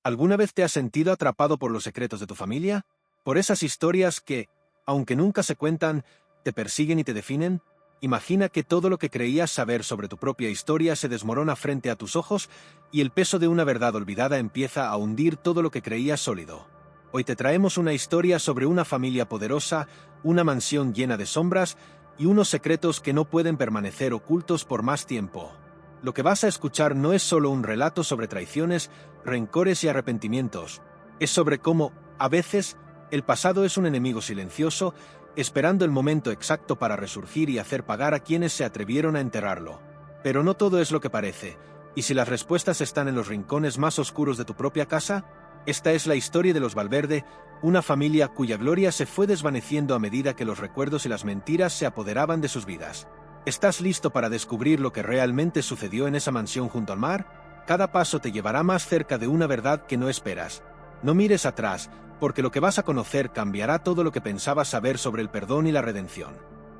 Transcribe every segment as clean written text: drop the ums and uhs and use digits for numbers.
¿Alguna vez te has sentido atrapado por los secretos de tu familia? ¿Por esas historias que, aunque nunca se cuentan, te persiguen y te definen? Imagina que todo lo que creías saber sobre tu propia historia se desmorona frente a tus ojos y el peso de una verdad olvidada empieza a hundir todo lo que creías sólido. Hoy te traemos una historia sobre una familia poderosa, una mansión llena de sombras y unos secretos que no pueden permanecer ocultos por más tiempo. Lo que vas a escuchar no es solo un relato sobre traiciones, rencores y arrepentimientos. Es sobre cómo, a veces, el pasado es un enemigo silencioso, esperando el momento exacto para resurgir y hacer pagar a quienes se atrevieron a enterrarlo. Pero no todo es lo que parece, y si las respuestas están en los rincones más oscuros de tu propia casa, esta es la historia de los Valverde, una familia cuya gloria se fue desvaneciendo a medida que los recuerdos y las mentiras se apoderaban de sus vidas. ¿Estás listo para descubrir lo que realmente sucedió en esa mansión junto al mar? Cada paso te llevará más cerca de una verdad que no esperas. No mires atrás, porque lo que vas a conocer cambiará todo lo que pensabas saber sobre el perdón y la redención.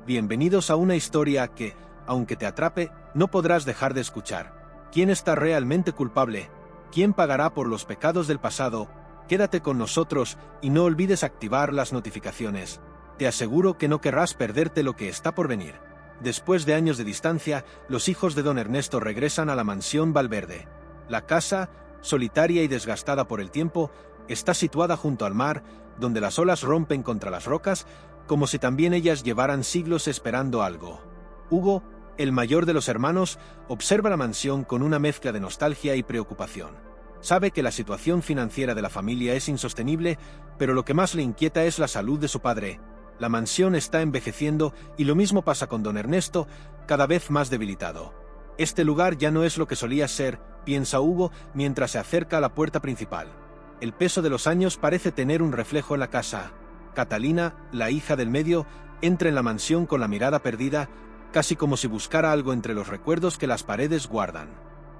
Bienvenidos a una historia que, aunque te atrape, no podrás dejar de escuchar. ¿Quién está realmente culpable? ¿Quién pagará por los pecados del pasado? Quédate con nosotros y no olvides activar las notificaciones. Te aseguro que no querrás perderte lo que está por venir. Después de años de distancia, los hijos de don Ernesto regresan a la mansión Valverde. La casa, solitaria y desgastada por el tiempo, está situada junto al mar, donde las olas rompen contra las rocas, como si también ellas llevaran siglos esperando algo. Hugo, el mayor de los hermanos, observa la mansión con una mezcla de nostalgia y preocupación. Sabe que la situación financiera de la familia es insostenible, pero lo que más le inquieta es la salud de su padre. La mansión está envejeciendo y lo mismo pasa con don Ernesto, cada vez más debilitado. Este lugar ya no es lo que solía ser, piensa Hugo mientras se acerca a la puerta principal. El peso de los años parece tener un reflejo en la casa. Catalina, la hija del medio, entra en la mansión con la mirada perdida, casi como si buscara algo entre los recuerdos que las paredes guardan.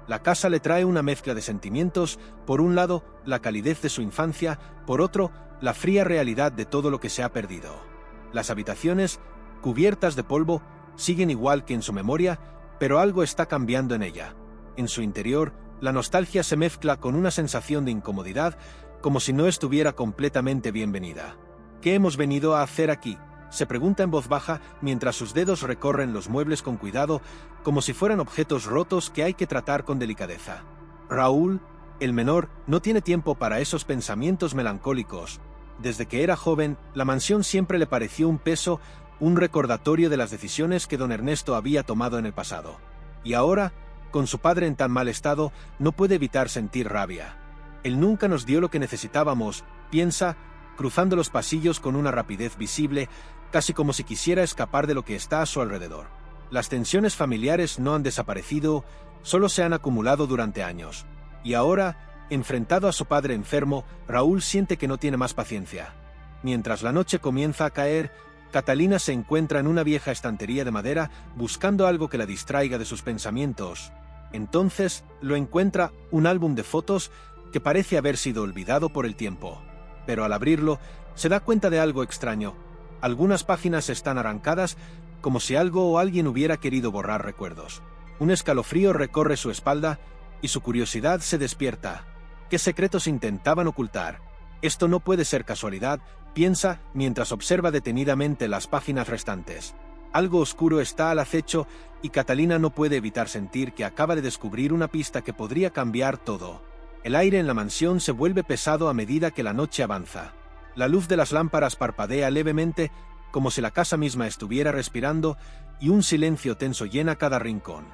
La casa le trae una mezcla de sentimientos, por un lado, la calidez de su infancia, por otro, la fría realidad de todo lo que se ha perdido. Las habitaciones, cubiertas de polvo, siguen igual que en su memoria, pero algo está cambiando en ella. En su interior, la nostalgia se mezcla con una sensación de incomodidad, como si no estuviera completamente bienvenida. ¿Qué hemos venido a hacer aquí?, se pregunta en voz baja mientras sus dedos recorren los muebles con cuidado, como si fueran objetos rotos que hay que tratar con delicadeza. Raúl, el menor, no tiene tiempo para esos pensamientos melancólicos. Desde que era joven, la mansión siempre le pareció un peso, un recordatorio de las decisiones que don Ernesto había tomado en el pasado. Y ahora, con su padre en tan mal estado, no puede evitar sentir rabia. Él nunca nos dio lo que necesitábamos, piensa, cruzando los pasillos con una rapidez visible, casi como si quisiera escapar de lo que está a su alrededor. Las tensiones familiares no han desaparecido, solo se han acumulado durante años. Y ahora, enfrentado a su padre enfermo, Raúl siente que no tiene más paciencia. Mientras la noche comienza a caer, Catalina se encuentra en una vieja estantería de madera buscando algo que la distraiga de sus pensamientos. Entonces, lo encuentra, un álbum de fotos que parece haber sido olvidado por el tiempo. Pero al abrirlo, se da cuenta de algo extraño. Algunas páginas están arrancadas, como si algo o alguien hubiera querido borrar recuerdos. Un escalofrío recorre su espalda y su curiosidad se despierta. ¿Qué secretos intentaban ocultar? Esto no puede ser casualidad, piensa mientras observa detenidamente las páginas restantes. Algo oscuro está al acecho y Catalina no puede evitar sentir que acaba de descubrir una pista que podría cambiar todo. El aire en la mansión se vuelve pesado a medida que la noche avanza. La luz de las lámparas parpadea levemente, como si la casa misma estuviera respirando, y un silencio tenso llena cada rincón.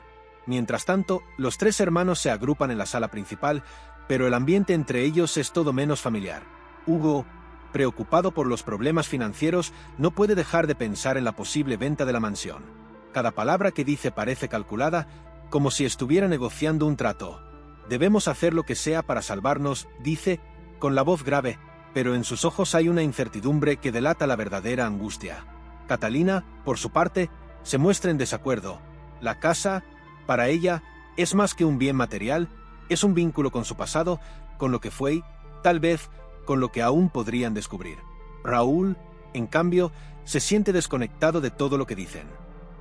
Mientras tanto, los tres hermanos se agrupan en la sala principal, pero el ambiente entre ellos es todo menos familiar. Hugo, preocupado por los problemas financieros, no puede dejar de pensar en la posible venta de la mansión. Cada palabra que dice parece calculada, como si estuviera negociando un trato. Debemos hacer lo que sea para salvarnos, dice, con la voz grave, pero en sus ojos hay una incertidumbre que delata la verdadera angustia. Catalina, por su parte, se muestra en desacuerdo. La casa, para ella, es más que un bien material, es un vínculo con su pasado, con lo que fue y, tal vez, con lo que aún podrían descubrir. Raúl, en cambio, se siente desconectado de todo lo que dicen.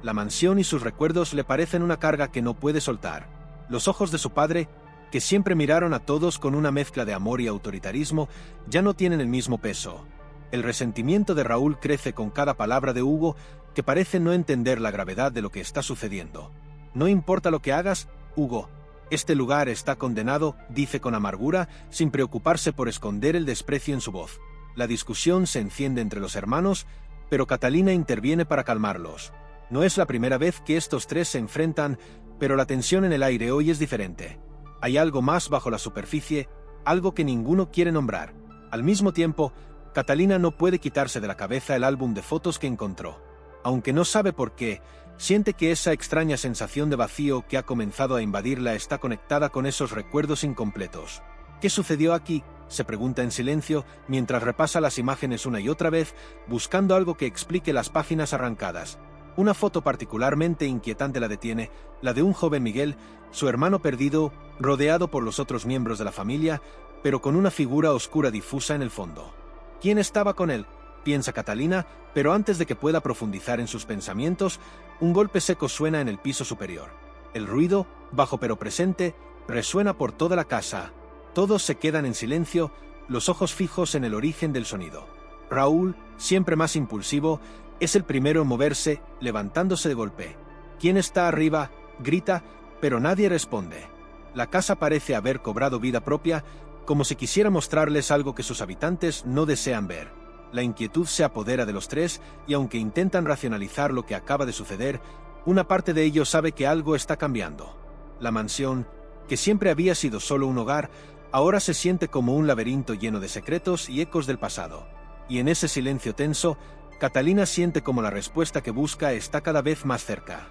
La mansión y sus recuerdos le parecen una carga que no puede soltar. Los ojos de su padre, que siempre miraron a todos con una mezcla de amor y autoritarismo, ya no tienen el mismo peso. El resentimiento de Raúl crece con cada palabra de Hugo, que parece no entender la gravedad de lo que está sucediendo. No importa lo que hagas, Hugo, este lugar está condenado, dice con amargura, sin preocuparse por esconder el desprecio en su voz. La discusión se enciende entre los hermanos, pero Catalina interviene para calmarlos. No es la primera vez que estos tres se enfrentan, pero la tensión en el aire hoy es diferente. Hay algo más bajo la superficie, algo que ninguno quiere nombrar. Al mismo tiempo, Catalina no puede quitarse de la cabeza el álbum de fotos que encontró. Aunque no sabe por qué, siente que esa extraña sensación de vacío que ha comenzado a invadirla está conectada con esos recuerdos incompletos. ¿Qué sucedió aquí?, se pregunta en silencio, mientras repasa las imágenes una y otra vez, buscando algo que explique las páginas arrancadas. Una foto particularmente inquietante la detiene, la de un joven Miguel, su hermano perdido, rodeado por los otros miembros de la familia, pero con una figura oscura difusa en el fondo. ¿Quién estaba con él?, piensa Catalina, pero antes de que pueda profundizar en sus pensamientos, un golpe seco suena en el piso superior. El ruido, bajo pero presente, resuena por toda la casa. Todos se quedan en silencio, los ojos fijos en el origen del sonido. Raúl, siempre más impulsivo, es el primero en moverse, levantándose de golpe. ¿Quién está arriba?, grita, pero nadie responde. La casa parece haber cobrado vida propia, como si quisiera mostrarles algo que sus habitantes no desean ver. La inquietud se apodera de los tres, y aunque intentan racionalizar lo que acaba de suceder, una parte de ellos sabe que algo está cambiando. La mansión, que siempre había sido solo un hogar, ahora se siente como un laberinto lleno de secretos y ecos del pasado. Y en ese silencio tenso, Catalina siente como la respuesta que busca está cada vez más cerca.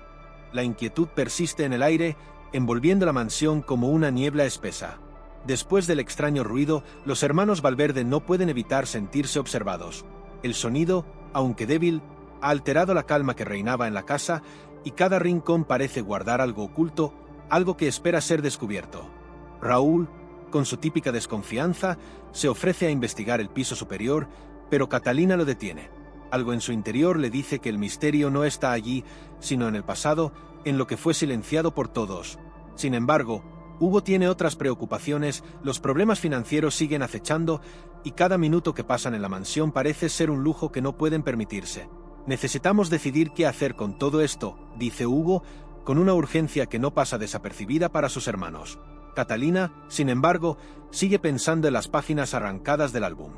La inquietud persiste en el aire, envolviendo la mansión como una niebla espesa. Después del extraño ruido, los hermanos Valverde no pueden evitar sentirse observados. El sonido, aunque débil, ha alterado la calma que reinaba en la casa, y cada rincón parece guardar algo oculto, algo que espera ser descubierto. Raúl, con su típica desconfianza, se ofrece a investigar el piso superior, pero Catalina lo detiene. Algo en su interior le dice que el misterio no está allí, sino en el pasado, en lo que fue silenciado por todos. Sin embargo, Hugo tiene otras preocupaciones, los problemas financieros siguen acechando, y cada minuto que pasan en la mansión parece ser un lujo que no pueden permitirse. Necesitamos decidir qué hacer con todo esto, dice Hugo, con una urgencia que no pasa desapercibida para sus hermanos. Catalina, sin embargo, sigue pensando en las páginas arrancadas del álbum.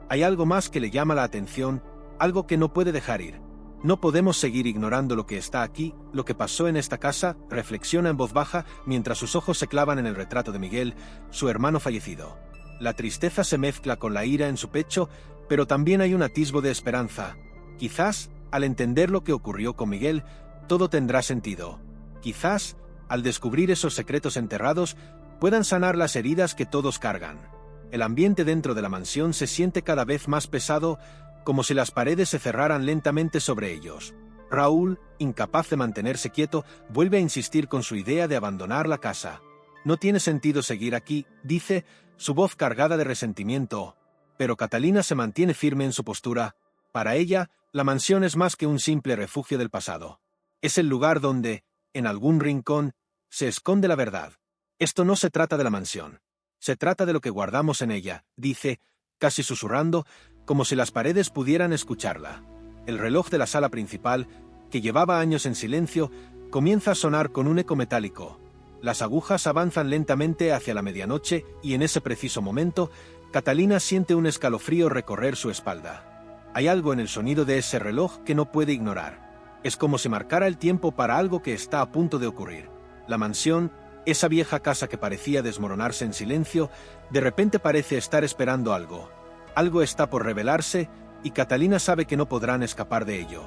Hay algo más que le llama la atención, algo que no puede dejar ir. No podemos seguir ignorando lo que está aquí, lo que pasó en esta casa, reflexiona en voz baja mientras sus ojos se clavan en el retrato de Miguel, su hermano fallecido. La tristeza se mezcla con la ira en su pecho, pero también hay un atisbo de esperanza. Quizás, al entender lo que ocurrió con Miguel, todo tendrá sentido. Quizás, al descubrir esos secretos enterrados, puedan sanar las heridas que todos cargan. El ambiente dentro de la mansión se siente cada vez más pesado, como si las paredes se cerraran lentamente sobre ellos. Raúl, incapaz de mantenerse quieto, vuelve a insistir con su idea de abandonar la casa. No tiene sentido seguir aquí, dice, su voz cargada de resentimiento. Pero Catalina se mantiene firme en su postura. Para ella, la mansión es más que un simple refugio del pasado. Es el lugar donde, en algún rincón, se esconde la verdad. Esto no se trata de la mansión. Se trata de lo que guardamos en ella, dice, casi susurrando, como si las paredes pudieran escucharla. El reloj de la sala principal, que llevaba años en silencio, comienza a sonar con un eco metálico. Las agujas avanzan lentamente hacia la medianoche y en ese preciso momento, Catalina siente un escalofrío recorrer su espalda. Hay algo en el sonido de ese reloj que no puede ignorar. Es como si marcara el tiempo para algo que está a punto de ocurrir. La mansión, esa vieja casa que parecía desmoronarse en silencio, de repente parece estar esperando algo. Algo está por revelarse, y Catalina sabe que no podrán escapar de ello.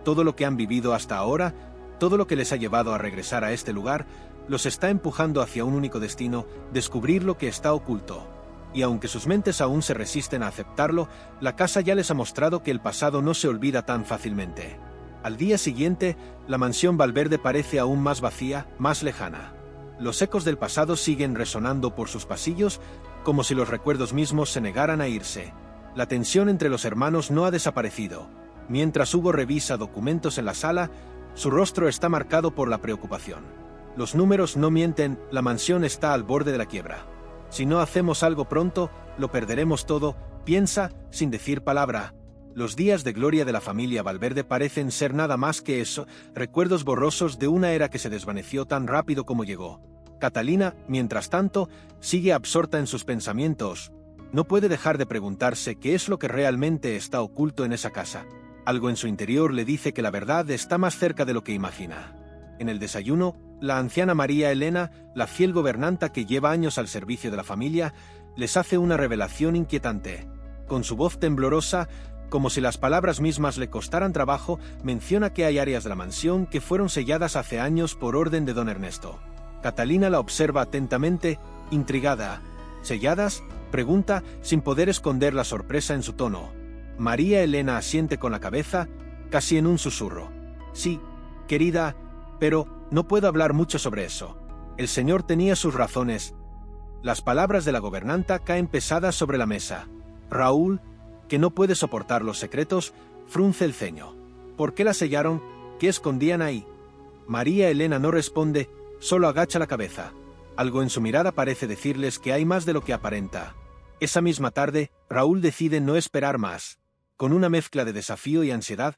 Todo lo que han vivido hasta ahora, todo lo que les ha llevado a regresar a este lugar, los está empujando hacia un único destino, descubrir lo que está oculto. Y aunque sus mentes aún se resisten a aceptarlo, la casa ya les ha mostrado que el pasado no se olvida tan fácilmente. Al día siguiente, la mansión Valverde parece aún más vacía, más lejana. Los ecos del pasado siguen resonando por sus pasillos, como si los recuerdos mismos se negaran a irse. La tensión entre los hermanos no ha desaparecido. Mientras Hugo revisa documentos en la sala, su rostro está marcado por la preocupación. Los números no mienten, la mansión está al borde de la quiebra. Si no hacemos algo pronto, lo perderemos todo, piensa, sin decir palabra. Los días de gloria de la familia Valverde parecen ser nada más que eso, recuerdos borrosos de una era que se desvaneció tan rápido como llegó. Catalina, mientras tanto, sigue absorta en sus pensamientos. No puede dejar de preguntarse qué es lo que realmente está oculto en esa casa. Algo en su interior le dice que la verdad está más cerca de lo que imagina. En el desayuno, la anciana María Elena, la fiel gobernanta que lleva años al servicio de la familia, les hace una revelación inquietante. Con su voz temblorosa, como si las palabras mismas le costaran trabajo, menciona que hay áreas de la mansión que fueron selladas hace años por orden de don Ernesto. Catalina la observa atentamente, intrigada. ¿Selladas?, pregunta, sin poder esconder la sorpresa en su tono. María Elena asiente con la cabeza, casi en un susurro. Sí, querida, pero no puedo hablar mucho sobre eso. El señor tenía sus razones. Las palabras de la gobernanta caen pesadas sobre la mesa. Raúl, que no puede soportar los secretos, frunce el ceño. ¿Por qué la sellaron? ¿Qué escondían ahí? María Elena no responde, solo agacha la cabeza. Algo en su mirada parece decirles que hay más de lo que aparenta. Esa misma tarde, Raúl decide no esperar más. Con una mezcla de desafío y ansiedad,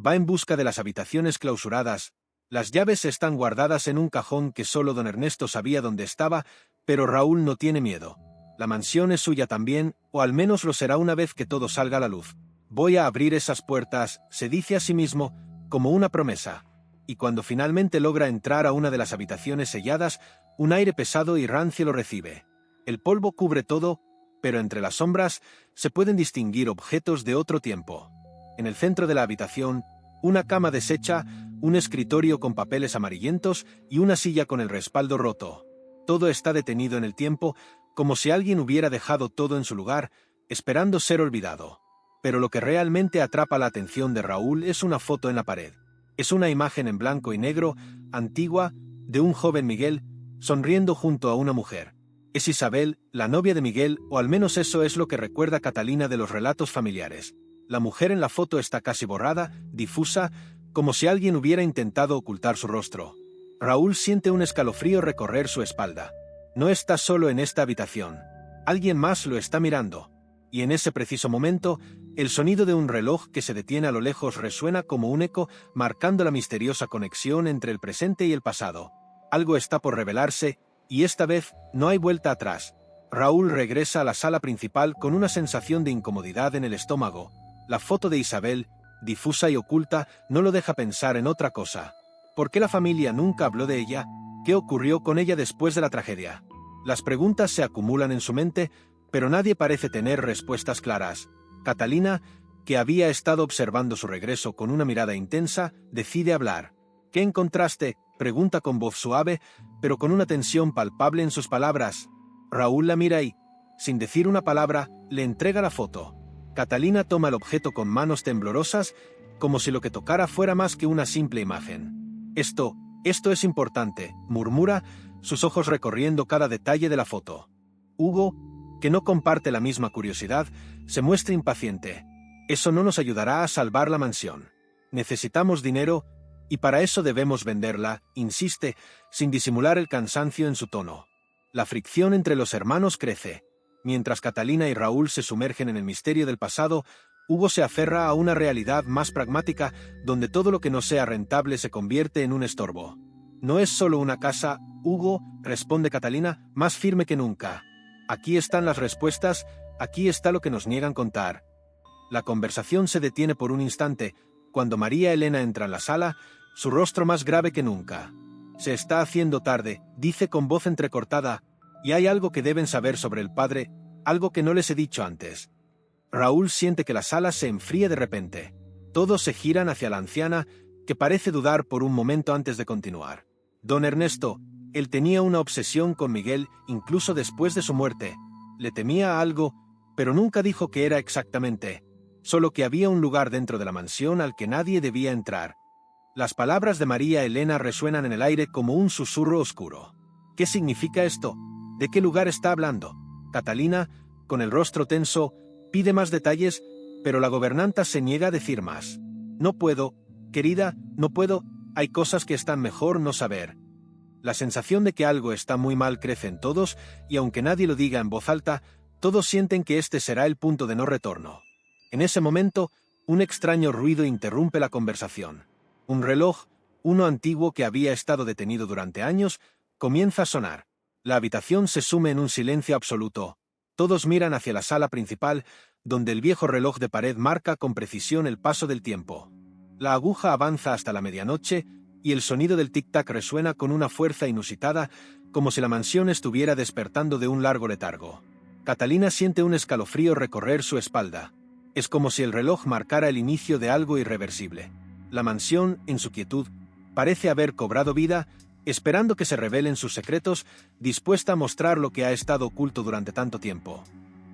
va en busca de las habitaciones clausuradas. Las llaves están guardadas en un cajón que solo don Ernesto sabía dónde estaba, pero Raúl no tiene miedo. La mansión es suya también, o al menos lo será una vez que todo salga a la luz. Voy a abrir esas puertas, se dice a sí mismo, como una promesa. Y cuando finalmente logra entrar a una de las habitaciones selladas, un aire pesado y rancio lo recibe. El polvo cubre todo, pero entre las sombras se pueden distinguir objetos de otro tiempo. En el centro de la habitación, una cama deshecha, un escritorio con papeles amarillentos y una silla con el respaldo roto. Todo está detenido en el tiempo, como si alguien hubiera dejado todo en su lugar, esperando ser olvidado. Pero lo que realmente atrapa la atención de Raúl es una foto en la pared. Es una imagen en blanco y negro, antigua, de un joven Miguel, sonriendo junto a una mujer. Es Isabel, la novia de Miguel, o al menos eso es lo que recuerda Catalina de los relatos familiares. La mujer en la foto está casi borrada, difusa, como si alguien hubiera intentado ocultar su rostro. Raúl siente un escalofrío recorrer su espalda. No está solo en esta habitación. Alguien más lo está mirando. Y en ese preciso momento, el sonido de un reloj que se detiene a lo lejos resuena como un eco, marcando la misteriosa conexión entre el presente y el pasado. Algo está por revelarse, y esta vez no hay vuelta atrás. Raúl regresa a la sala principal con una sensación de incomodidad en el estómago. La foto de Isabel, difusa y oculta, no lo deja pensar en otra cosa. ¿Por qué la familia nunca habló de ella? ¿Qué ocurrió con ella después de la tragedia? Las preguntas se acumulan en su mente, pero nadie parece tener respuestas claras. Catalina, que había estado observando su regreso con una mirada intensa, decide hablar. ¿Qué encontraste?, pregunta con voz suave, pero con una tensión palpable en sus palabras. Raúl la mira y, sin decir una palabra, le entrega la foto. Catalina toma el objeto con manos temblorosas, como si lo que tocara fuera más que una simple imagen. Esto es importante, murmura, sus ojos recorriendo cada detalle de la foto. Hugo, que no comparte la misma curiosidad, se muestra impaciente. Eso no nos ayudará a salvar la mansión. Necesitamos dinero, y para eso debemos venderla, insiste, sin disimular el cansancio en su tono. La fricción entre los hermanos crece. Mientras Catalina y Raúl se sumergen en el misterio del pasado, Hugo se aferra a una realidad más pragmática, donde todo lo que no sea rentable se convierte en un estorbo. No es solo una casa, Hugo, responde Catalina, más firme que nunca. Aquí están las respuestas, aquí está lo que nos niegan contar. La conversación se detiene por un instante, cuando María Elena entra en la sala, su rostro más grave que nunca. Se está haciendo tarde, dice con voz entrecortada, y hay algo que deben saber sobre el padre, algo que no les he dicho antes. Raúl siente que la sala se enfría de repente. Todos se giran hacia la anciana, que parece dudar por un momento antes de continuar. Don Ernesto, él tenía una obsesión con Miguel, incluso después de su muerte. Le temía a algo, pero nunca dijo qué era exactamente. Solo que había un lugar dentro de la mansión al que nadie debía entrar. Las palabras de María Elena resuenan en el aire como un susurro oscuro. ¿Qué significa esto? ¿De qué lugar está hablando? Catalina, con el rostro tenso, pide más detalles, pero la gobernanta se niega a decir más. No puedo, querida, no puedo, hay cosas que están mejor no saber. La sensación de que algo está muy mal crece en todos, y aunque nadie lo diga en voz alta, todos sienten que este será el punto de no retorno. En ese momento, un extraño ruido interrumpe la conversación. Un reloj, uno antiguo que había estado detenido durante años, comienza a sonar. La habitación se sume en un silencio absoluto. Todos miran hacia la sala principal, donde el viejo reloj de pared marca con precisión el paso del tiempo. La aguja avanza hasta la medianoche, y el sonido del tic-tac resuena con una fuerza inusitada, como si la mansión estuviera despertando de un largo letargo. Catalina siente un escalofrío recorrer su espalda. Es como si el reloj marcara el inicio de algo irreversible. La mansión, en su quietud, parece haber cobrado vida, esperando que se revelen sus secretos, dispuesta a mostrar lo que ha estado oculto durante tanto tiempo.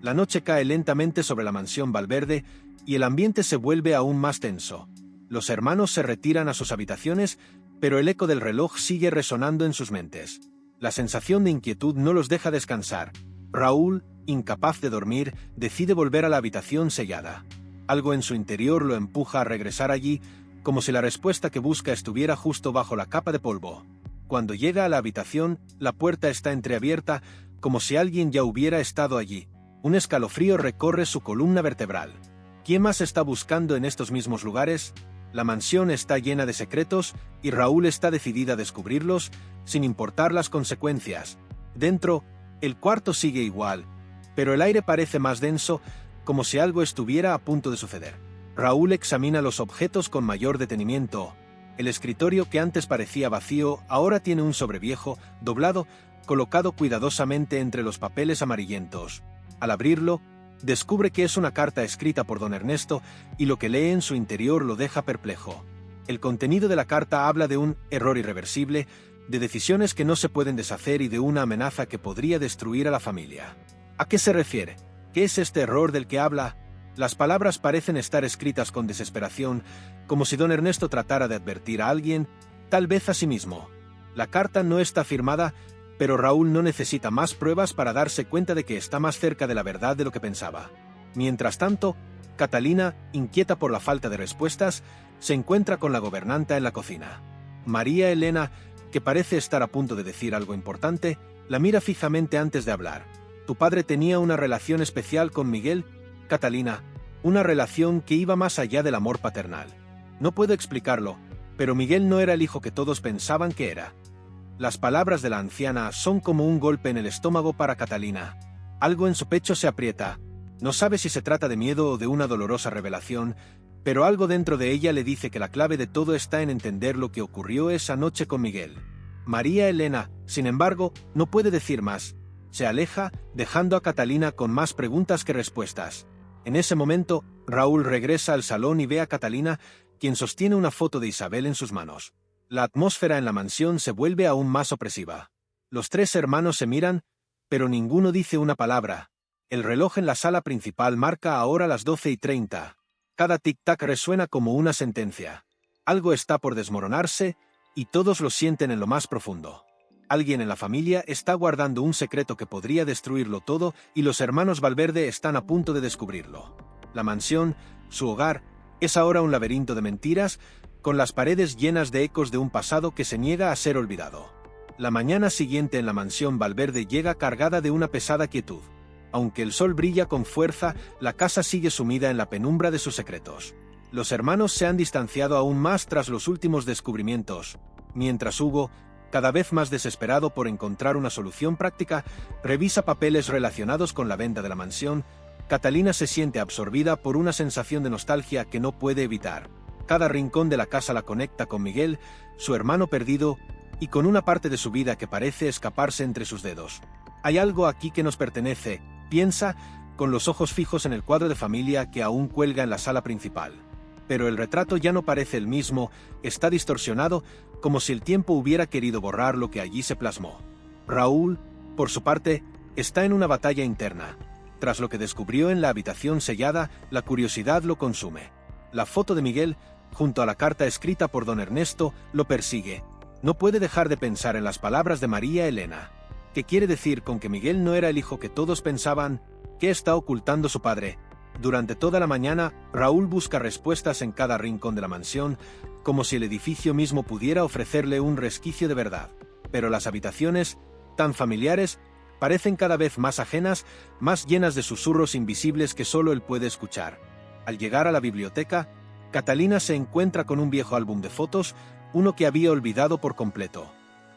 La noche cae lentamente sobre la mansión Valverde, y el ambiente se vuelve aún más tenso. Los hermanos se retiran a sus habitaciones, pero el eco del reloj sigue resonando en sus mentes. La sensación de inquietud no los deja descansar. Raúl, incapaz de dormir, decide volver a la habitación sellada. Algo en su interior lo empuja a regresar allí, como si la respuesta que busca estuviera justo bajo la capa de polvo. Cuando llega a la habitación, la puerta está entreabierta, como si alguien ya hubiera estado allí. Un escalofrío recorre su columna vertebral. ¿Quién más está buscando en estos mismos lugares? La mansión está llena de secretos, y Raúl está decidida a descubrirlos, sin importar las consecuencias. Dentro, el cuarto sigue igual, pero el aire parece más denso, como si algo estuviera a punto de suceder. Raúl examina los objetos con mayor detenimiento. El escritorio que antes parecía vacío, ahora tiene un sobreviejo, doblado, colocado cuidadosamente entre los papeles amarillentos. Al abrirlo, descubre que es una carta escrita por don Ernesto, y lo que lee en su interior lo deja perplejo. El contenido de la carta habla de un error irreversible, de decisiones que no se pueden deshacer y de una amenaza que podría destruir a la familia. ¿A qué se refiere? ¿Qué es este error del que habla? Las palabras parecen estar escritas con desesperación, como si don Ernesto tratara de advertir a alguien, tal vez a sí mismo. La carta no está firmada, pero Raúl no necesita más pruebas para darse cuenta de que está más cerca de la verdad de lo que pensaba. Mientras tanto, Catalina, inquieta por la falta de respuestas, se encuentra con la gobernanta en la cocina. María Elena, que parece estar a punto de decir algo importante, la mira fijamente antes de hablar. «¿Tu padre tenía una relación especial con Miguel, Catalina? Una relación que iba más allá del amor paternal. No puedo explicarlo, pero Miguel no era el hijo que todos pensaban que era». Las palabras de la anciana son como un golpe en el estómago para Catalina. Algo en su pecho se aprieta. No sabe si se trata de miedo o de una dolorosa revelación, pero algo dentro de ella le dice que la clave de todo está en entender lo que ocurrió esa noche con Miguel. María Elena, sin embargo, no puede decir más. Se aleja, dejando a Catalina con más preguntas que respuestas. En ese momento, Raúl regresa al salón y ve a Catalina, quien sostiene una foto de Isabel en sus manos. La atmósfera en la mansión se vuelve aún más opresiva. Los tres hermanos se miran, pero ninguno dice una palabra. El reloj en la sala principal marca ahora las 12:30. Cada tic-tac resuena como una sentencia. Algo está por desmoronarse, y todos lo sienten en lo más profundo. Alguien en la familia está guardando un secreto que podría destruirlo todo, y los hermanos Valverde están a punto de descubrirlo. La mansión, su hogar, es ahora un laberinto de mentiras, con las paredes llenas de ecos de un pasado que se niega a ser olvidado. La mañana siguiente en la mansión Valverde llega cargada de una pesada quietud. Aunque el sol brilla con fuerza, la casa sigue sumida en la penumbra de sus secretos. Los hermanos se han distanciado aún más tras los últimos descubrimientos, mientras Hugo, cada vez más desesperado por encontrar una solución práctica, revisa papeles relacionados con la venta de la mansión. Catalina se siente absorbida por una sensación de nostalgia que no puede evitar. Cada rincón de la casa la conecta con Miguel, su hermano perdido, y con una parte de su vida que parece escaparse entre sus dedos. Hay algo aquí que nos pertenece, piensa, con los ojos fijos en el cuadro de familia que aún cuelga en la sala principal. Pero el retrato ya no parece el mismo, está distorsionado, como si el tiempo hubiera querido borrar lo que allí se plasmó. Raúl, por su parte, está en una batalla interna. Tras lo que descubrió en la habitación sellada, la curiosidad lo consume. La foto de Miguel, junto a la carta escrita por don Ernesto, lo persigue. No puede dejar de pensar en las palabras de María Elena. ¿Qué quiere decir con que Miguel no era el hijo que todos pensaban? ¿Qué está ocultando su padre? Durante toda la mañana, Raúl busca respuestas en cada rincón de la mansión, como si el edificio mismo pudiera ofrecerle un resquicio de verdad. pero las habitaciones, tan familiares, parecen cada vez más ajenas, más llenas de susurros invisibles que solo él puede escuchar. Al llegar a la biblioteca, Catalina se encuentra con un viejo álbum de fotos, uno que había olvidado por completo.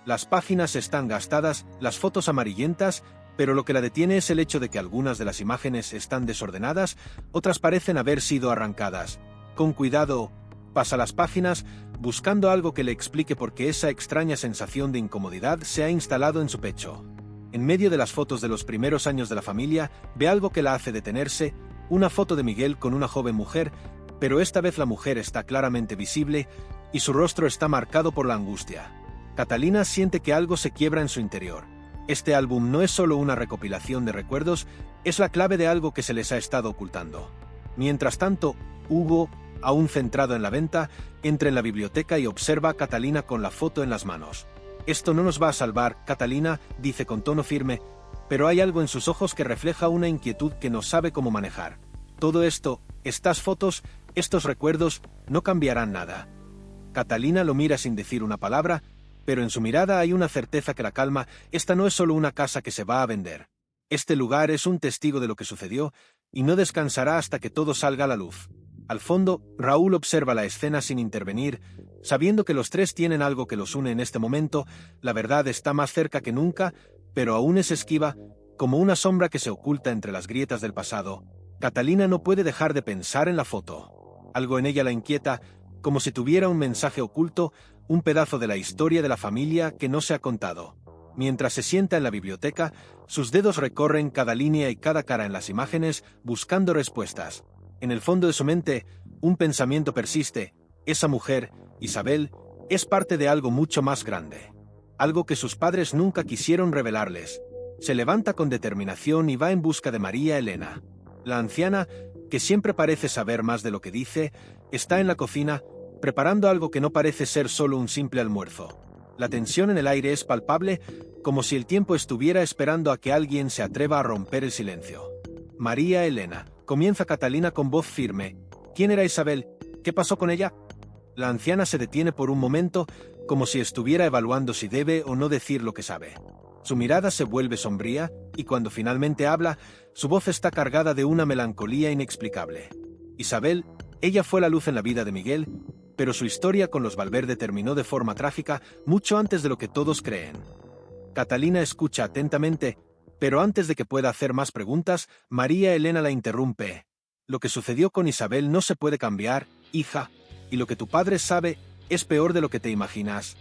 Las páginas están gastadas, las fotos amarillentas, pero lo que la detiene es el hecho de que algunas de las imágenes están desordenadas, otras parecen haber sido arrancadas. Con cuidado, pasa las páginas, buscando algo que le explique por qué esa extraña sensación de incomodidad se ha instalado en su pecho. En medio de las fotos de los primeros años de la familia, ve algo que la hace detenerse, una foto de Miguel con una joven mujer, pero esta vez la mujer está claramente visible y su rostro está marcado por la angustia. Catalina siente que algo se quiebra en su interior. Este álbum no es solo una recopilación de recuerdos, es la clave de algo que se les ha estado ocultando. Mientras tanto, Hugo, aún centrado en la venta, entra en la biblioteca y observa a Catalina con la foto en las manos. «Esto no nos va a salvar, Catalina», dice con tono firme, pero hay algo en sus ojos que refleja una inquietud que no sabe cómo manejar. Todo esto, estas fotos, estos recuerdos, no cambiarán nada. Catalina lo mira sin decir una palabra, pero en su mirada hay una certeza que la calma. Esta no es solo una casa que se va a vender. Este lugar es un testigo de lo que sucedió, y no descansará hasta que todo salga a la luz. Al fondo, Raúl observa la escena sin intervenir, sabiendo que los tres tienen algo que los une en este momento. La verdad está más cerca que nunca, pero aún es esquiva, como una sombra que se oculta entre las grietas del pasado. Catalina no puede dejar de pensar en la foto. Algo en ella la inquieta, como si tuviera un mensaje oculto, un pedazo de la historia de la familia que no se ha contado. Mientras se sienta en la biblioteca, sus dedos recorren cada línea y cada cara en las imágenes, buscando respuestas. En el fondo de su mente, un pensamiento persiste: esa mujer, Isabel, es parte de algo mucho más grande. Algo que sus padres nunca quisieron revelarles. Se levanta con determinación y va en busca de María Elena. La anciana, que siempre parece saber más de lo que dice, está en la cocina, preparando algo que no parece ser solo un simple almuerzo. La tensión en el aire es palpable, como si el tiempo estuviera esperando a que alguien se atreva a romper el silencio. María Elena, comienza Catalina con voz firme. ¿Quién era Isabel? ¿Qué pasó con ella? La anciana se detiene por un momento, como si estuviera evaluando si debe o no decir lo que sabe. Su mirada se vuelve sombría, y cuando finalmente habla, su voz está cargada de una melancolía inexplicable. Isabel, ella fue la luz en la vida de Miguel, pero su historia con los Valverde terminó de forma trágica mucho antes de lo que todos creen. Catalina escucha atentamente, pero antes de que pueda hacer más preguntas, María Elena la interrumpe. Lo que sucedió con Isabel no se puede cambiar, hija, y lo que tu padre sabe es peor de lo que te imaginas.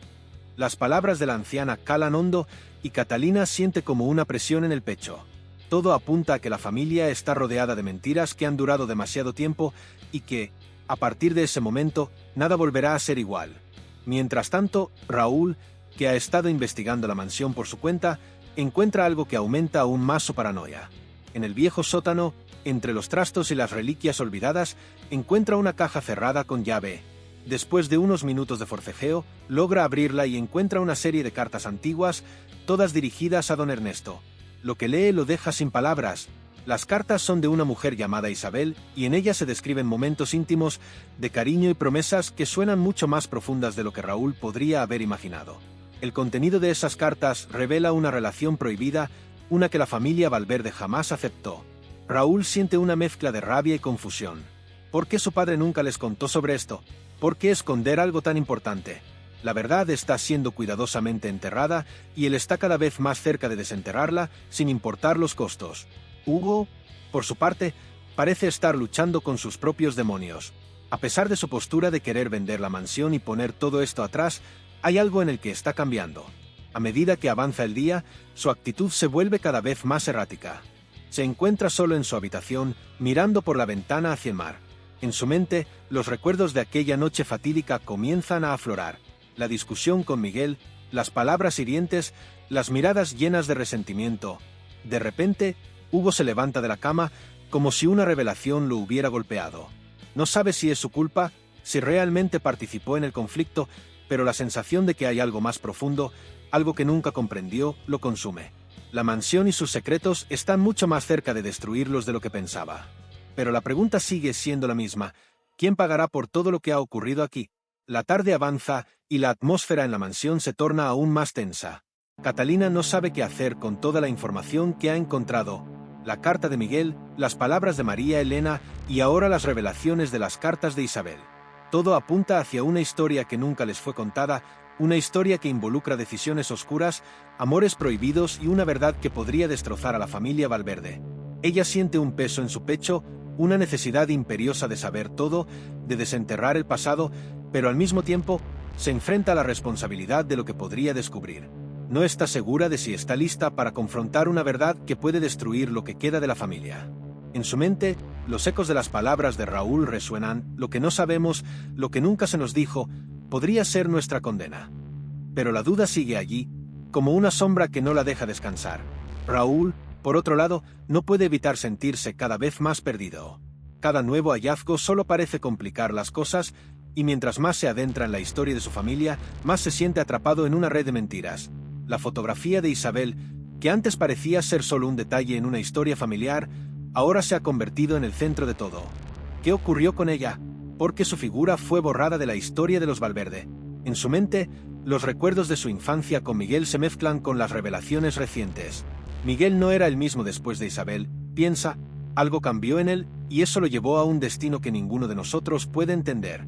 Las palabras de la anciana calan hondo y Catalina siente como una presión en el pecho. Todo apunta a que la familia está rodeada de mentiras que han durado demasiado tiempo y que, a partir de ese momento, nada volverá a ser igual. Mientras tanto, Raúl, que ha estado investigando la mansión por su cuenta, encuentra algo que aumenta aún más su paranoia. En el viejo sótano, entre los trastos y las reliquias olvidadas, encuentra una caja cerrada con llave. Después de unos minutos de forcejeo, logra abrirla y encuentra una serie de cartas antiguas, todas dirigidas a don Ernesto. Lo que lee lo deja sin palabras. Las cartas son de una mujer llamada Isabel, y en ellas se describen momentos íntimos, de cariño y promesas que suenan mucho más profundas de lo que Raúl podría haber imaginado. El contenido de esas cartas revela una relación prohibida, una que la familia Valverde jamás aceptó. Raúl siente una mezcla de rabia y confusión. ¿Por qué su padre nunca les contó sobre esto? ¿Por qué esconder algo tan importante? La verdad está siendo cuidadosamente enterrada y él está cada vez más cerca de desenterrarla, sin importar los costos. Hugo, por su parte, parece estar luchando con sus propios demonios. A pesar de su postura de querer vender la mansión y poner todo esto atrás, hay algo en el que está cambiando. A medida que avanza el día, su actitud se vuelve cada vez más errática. Se encuentra solo en su habitación, mirando por la ventana hacia el mar. En su mente, los recuerdos de aquella noche fatídica comienzan a aflorar. La discusión con Miguel, las palabras hirientes, las miradas llenas de resentimiento. De repente, Hugo se levanta de la cama, como si una revelación lo hubiera golpeado. No sabe si es su culpa, si realmente participó en el conflicto, pero la sensación de que hay algo más profundo, algo que nunca comprendió, lo consume. La mansión y sus secretos están mucho más cerca de destruirlos de lo que pensaba. Pero la pregunta sigue siendo la misma: ¿quién pagará por todo lo que ha ocurrido aquí? La tarde avanza y la atmósfera en la mansión se torna aún más tensa. Catalina no sabe qué hacer con toda la información que ha encontrado: la carta de Miguel, las palabras de María Elena y ahora las revelaciones de las cartas de Isabel. Todo apunta hacia una historia que nunca les fue contada, una historia que involucra decisiones oscuras, amores prohibidos y una verdad que podría destrozar a la familia Valverde. Ella siente un peso en su pecho, una necesidad imperiosa de saber todo, de desenterrar el pasado, pero al mismo tiempo se enfrenta a la responsabilidad de lo que podría descubrir. No está segura de si está lista para confrontar una verdad que puede destruir lo que queda de la familia. En su mente, los ecos de las palabras de Raúl resuenan: lo que no sabemos, lo que nunca se nos dijo, podría ser nuestra condena. Pero la duda sigue allí, como una sombra que no la deja descansar. Raúl, por otro lado, no puede evitar sentirse cada vez más perdido. Cada nuevo hallazgo solo parece complicar las cosas, y mientras más se adentra en la historia de su familia, más se siente atrapado en una red de mentiras. La fotografía de Isabel, que antes parecía ser solo un detalle en una historia familiar, ahora se ha convertido en el centro de todo. ¿Qué ocurrió con ella? ¿Por qué su figura fue borrada de la historia de los Valverde? En su mente, los recuerdos de su infancia con Miguel se mezclan con las revelaciones recientes. Miguel no era el mismo después de Isabel, piensa. Algo cambió en él, y eso lo llevó a un destino que ninguno de nosotros puede entender.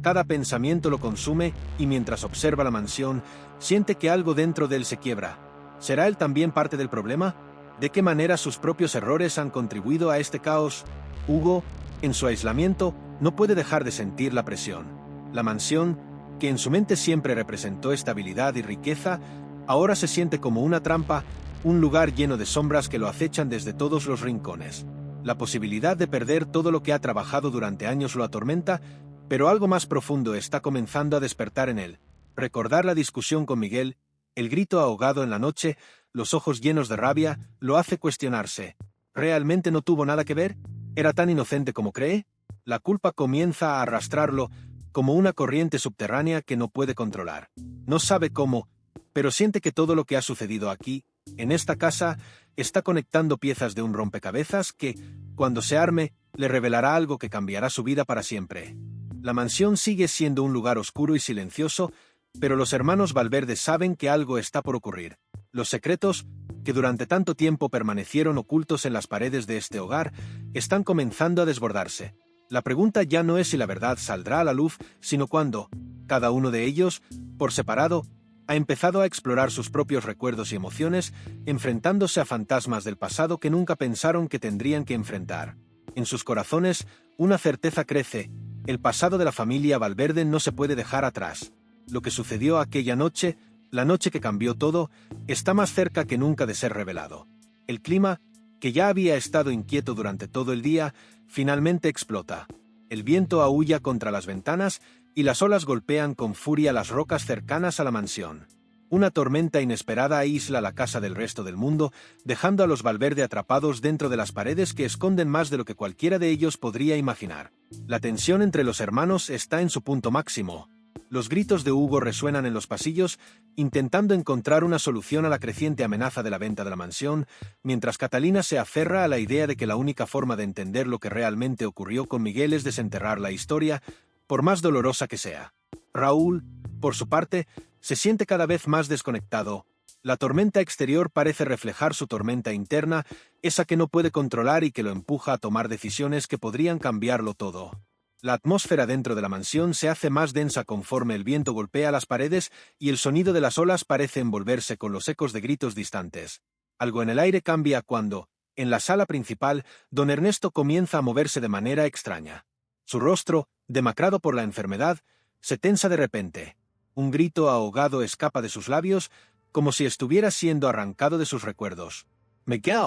Cada pensamiento lo consume, y mientras observa la mansión, siente que algo dentro de él se quiebra. ¿Será él también parte del problema? ¿De qué manera sus propios errores han contribuido a este caos? Hugo, en su aislamiento, no puede dejar de sentir la presión. La mansión, que en su mente siempre representó estabilidad y riqueza, ahora se siente como una trampa, un lugar lleno de sombras que lo acechan desde todos los rincones. La posibilidad de perder todo lo que ha trabajado durante años lo atormenta, pero algo más profundo está comenzando a despertar en él. Recordar la discusión con Miguel, el grito ahogado en la noche, los ojos llenos de rabia, lo hace cuestionarse. ¿Realmente no tuvo nada que ver? ¿Era tan inocente como cree? La culpa comienza a arrastrarlo, como una corriente subterránea que no puede controlar. No sabe cómo, pero siente que todo lo que ha sucedido aquí, en esta casa, está conectando piezas de un rompecabezas que, cuando se arme, le revelará algo que cambiará su vida para siempre. La mansión sigue siendo un lugar oscuro y silencioso, pero los hermanos Valverde saben que algo está por ocurrir. Los secretos, que durante tanto tiempo permanecieron ocultos en las paredes de este hogar, están comenzando a desbordarse. La pregunta ya no es si la verdad saldrá a la luz, sino cuándo. Cada uno de ellos, por separado, ha empezado a explorar sus propios recuerdos y emociones, enfrentándose a fantasmas del pasado que nunca pensaron que tendrían que enfrentar. En sus corazones, una certeza crece: el pasado de la familia Valverde no se puede dejar atrás. Lo que sucedió aquella noche, la noche que cambió todo, está más cerca que nunca de ser revelado. El clima, que ya había estado inquieto durante todo el día, finalmente explota. El viento aúlla contra las ventanas y las olas golpean con furia las rocas cercanas a la mansión. Una tormenta inesperada aísla la casa del resto del mundo, dejando a los Valverde atrapados dentro de las paredes que esconden más de lo que cualquiera de ellos podría imaginar. La tensión entre los hermanos está en su punto máximo. Los gritos de Hugo resuenan en los pasillos, intentando encontrar una solución a la creciente amenaza de la venta de la mansión, mientras Catalina se aferra a la idea de que la única forma de entender lo que realmente ocurrió con Miguel es desenterrar la historia, por más dolorosa que sea. Raúl, por su parte, se siente cada vez más desconectado. La tormenta exterior parece reflejar su tormenta interna, esa que no puede controlar y que lo empuja a tomar decisiones que podrían cambiarlo todo. La atmósfera dentro de la mansión se hace más densa conforme el viento golpea las paredes y el sonido de las olas parece envolverse con los ecos de gritos distantes. Algo en el aire cambia cuando, en la sala principal, don Ernesto comienza a moverse de manera extraña. Su rostro, demacrado por la enfermedad, se tensa de repente. Un grito ahogado escapa de sus labios, como si estuviera siendo arrancado de sus recuerdos. «Miguel»,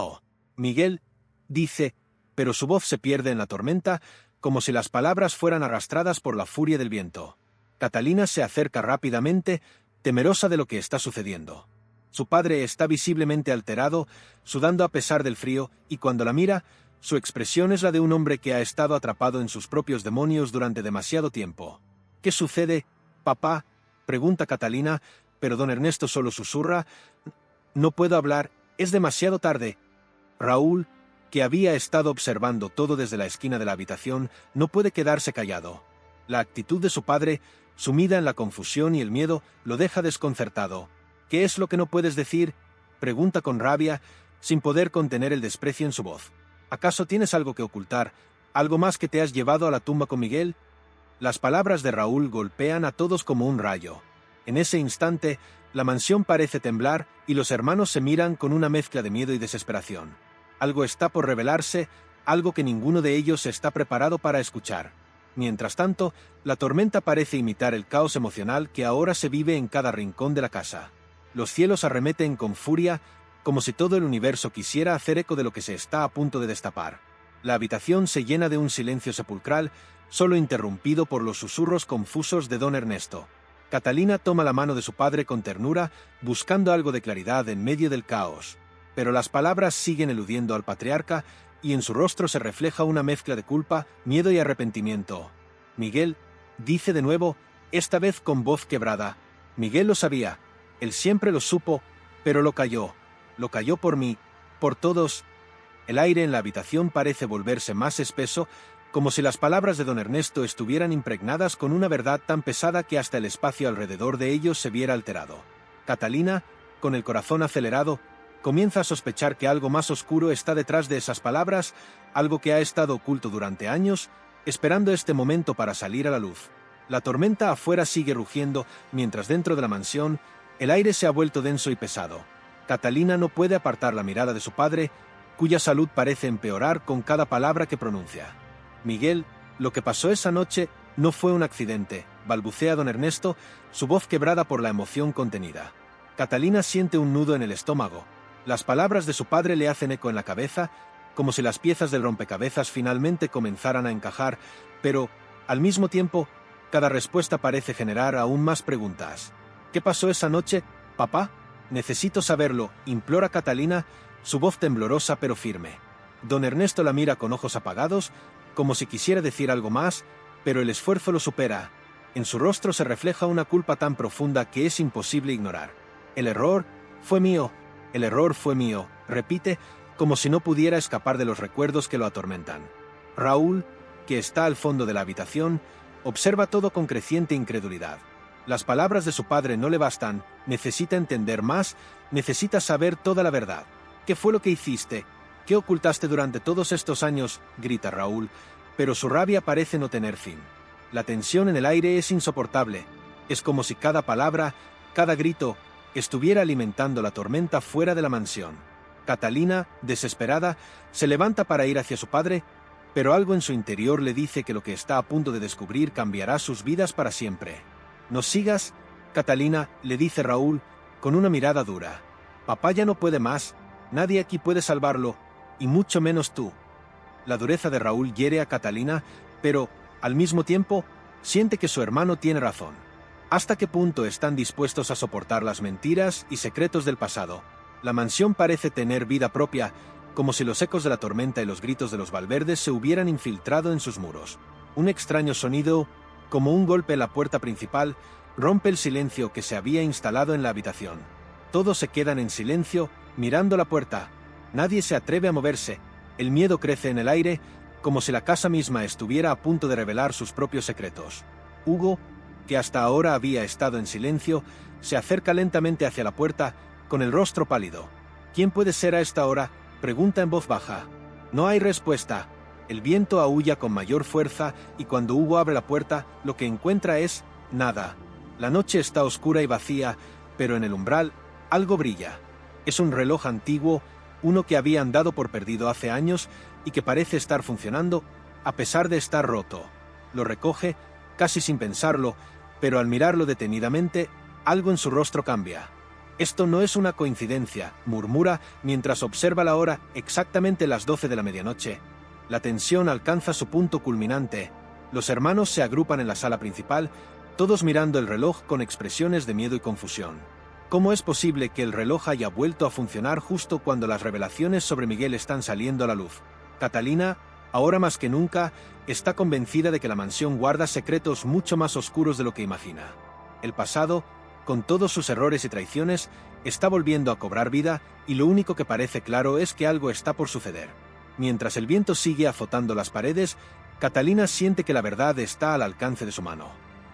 Miguel dice, pero su voz se pierde en la tormenta, como si las palabras fueran arrastradas por la furia del viento. Catalina se acerca rápidamente, temerosa de lo que está sucediendo. Su padre está visiblemente alterado, sudando a pesar del frío, y cuando la mira, su expresión es la de un hombre que ha estado atrapado en sus propios demonios durante demasiado tiempo. «¿Qué sucede, papá?», pregunta Catalina, pero don Ernesto solo susurra: «No puedo hablar, es demasiado tarde». Raúl, que había estado observando todo desde la esquina de la habitación, no puede quedarse callado. La actitud de su padre, sumida en la confusión y el miedo, lo deja desconcertado. ¿Qué es lo que no puedes decir?, pregunta con rabia, sin poder contener el desprecio en su voz. ¿Acaso tienes algo que ocultar? ¿Algo más que te has llevado a la tumba con Miguel? Las palabras de Raúl golpean a todos como un rayo. En ese instante, la mansión parece temblar y los hermanos se miran con una mezcla de miedo y desesperación. Algo está por revelarse, algo que ninguno de ellos está preparado para escuchar. Mientras tanto, la tormenta parece imitar el caos emocional que ahora se vive en cada rincón de la casa. Los cielos arremeten con furia, como si todo el universo quisiera hacer eco de lo que se está a punto de destapar. La habitación se llena de un silencio sepulcral, solo interrumpido por los susurros confusos de don Ernesto. Catalina toma la mano de su padre con ternura, buscando algo de claridad en medio del caos. Pero las palabras siguen eludiendo al patriarca, y en su rostro se refleja una mezcla de culpa, miedo y arrepentimiento. Miguel, dice de nuevo, esta vez con voz quebrada. Miguel lo sabía, él siempre lo supo, pero lo calló por mí, por todos. El aire en la habitación parece volverse más espeso, como si las palabras de don Ernesto estuvieran impregnadas con una verdad tan pesada que hasta el espacio alrededor de ellos se viera alterado. Catalina, con el corazón acelerado, comienza a sospechar que algo más oscuro está detrás de esas palabras, algo que ha estado oculto durante años, esperando este momento para salir a la luz. La tormenta afuera sigue rugiendo, mientras dentro de la mansión, el aire se ha vuelto denso y pesado. Catalina no puede apartar la mirada de su padre, cuya salud parece empeorar con cada palabra que pronuncia. Miguel, lo que pasó esa noche no fue un accidente, balbucea don Ernesto, su voz quebrada por la emoción contenida. Catalina siente un nudo en el estómago. Las palabras de su padre le hacen eco en la cabeza, como si las piezas del rompecabezas finalmente comenzaran a encajar, pero, al mismo tiempo, cada respuesta parece generar aún más preguntas. ¿Qué pasó esa noche, papá? Necesito saberlo, implora Catalina, su voz temblorosa pero firme. Don Ernesto la mira con ojos apagados, como si quisiera decir algo más, pero el esfuerzo lo supera. En su rostro se refleja una culpa tan profunda que es imposible ignorar. El error fue mío, repite, como si no pudiera escapar de los recuerdos que lo atormentan. Raúl, que está al fondo de la habitación, observa todo con creciente incredulidad. Las palabras de su padre no le bastan, necesita entender más, necesita saber toda la verdad. ¿Qué fue lo que hiciste? ¿Qué ocultaste durante todos estos años?, grita Raúl, pero su rabia parece no tener fin. La tensión en el aire es insoportable. Es como si cada palabra, cada grito, estuviera alimentando la tormenta fuera de la mansión. Catalina, desesperada, se levanta para ir hacia su padre, pero algo en su interior le dice que lo que está a punto de descubrir cambiará sus vidas para siempre. «No sigas, Catalina», le dice Raúl, con una mirada dura. «Papá ya no puede más, nadie aquí puede salvarlo, y mucho menos tú». La dureza de Raúl hiere a Catalina, pero, al mismo tiempo, siente que su hermano tiene razón. ¿Hasta qué punto están dispuestos a soportar las mentiras y secretos del pasado? La mansión parece tener vida propia, como si los ecos de la tormenta y los gritos de los Valverdes se hubieran infiltrado en sus muros. Un extraño sonido, como un golpe en la puerta principal, rompe el silencio que se había instalado en la habitación. Todos se quedan en silencio, mirando la puerta. Nadie se atreve a moverse. El miedo crece en el aire, como si la casa misma estuviera a punto de revelar sus propios secretos. Hugo, que hasta ahora había estado en silencio, se acerca lentamente hacia la puerta, con el rostro pálido. «¿Quién puede ser a esta hora?», pregunta en voz baja. No hay respuesta. El viento aúlla con mayor fuerza y cuando Hugo abre la puerta, lo que encuentra es nada. La noche está oscura y vacía, pero en el umbral algo brilla. Es un reloj antiguo, uno que habían dado por perdido hace años y que parece estar funcionando a pesar de estar roto. Lo recoge, casi sin pensarlo, pero al mirarlo detenidamente, algo en su rostro cambia. «Esto no es una coincidencia», murmura mientras observa la hora, exactamente las 12 de la medianoche. La tensión alcanza su punto culminante. Los hermanos se agrupan en la sala principal, todos mirando el reloj con expresiones de miedo y confusión. ¿Cómo es posible que el reloj haya vuelto a funcionar justo cuando las revelaciones sobre Miguel están saliendo a la luz? Catalina, ahora más que nunca, está convencida de que la mansión guarda secretos mucho más oscuros de lo que imagina. El pasado, con todos sus errores y traiciones, está volviendo a cobrar vida y lo único que parece claro es que algo está por suceder. Mientras el viento sigue azotando las paredes, Catalina siente que la verdad está al alcance de su mano.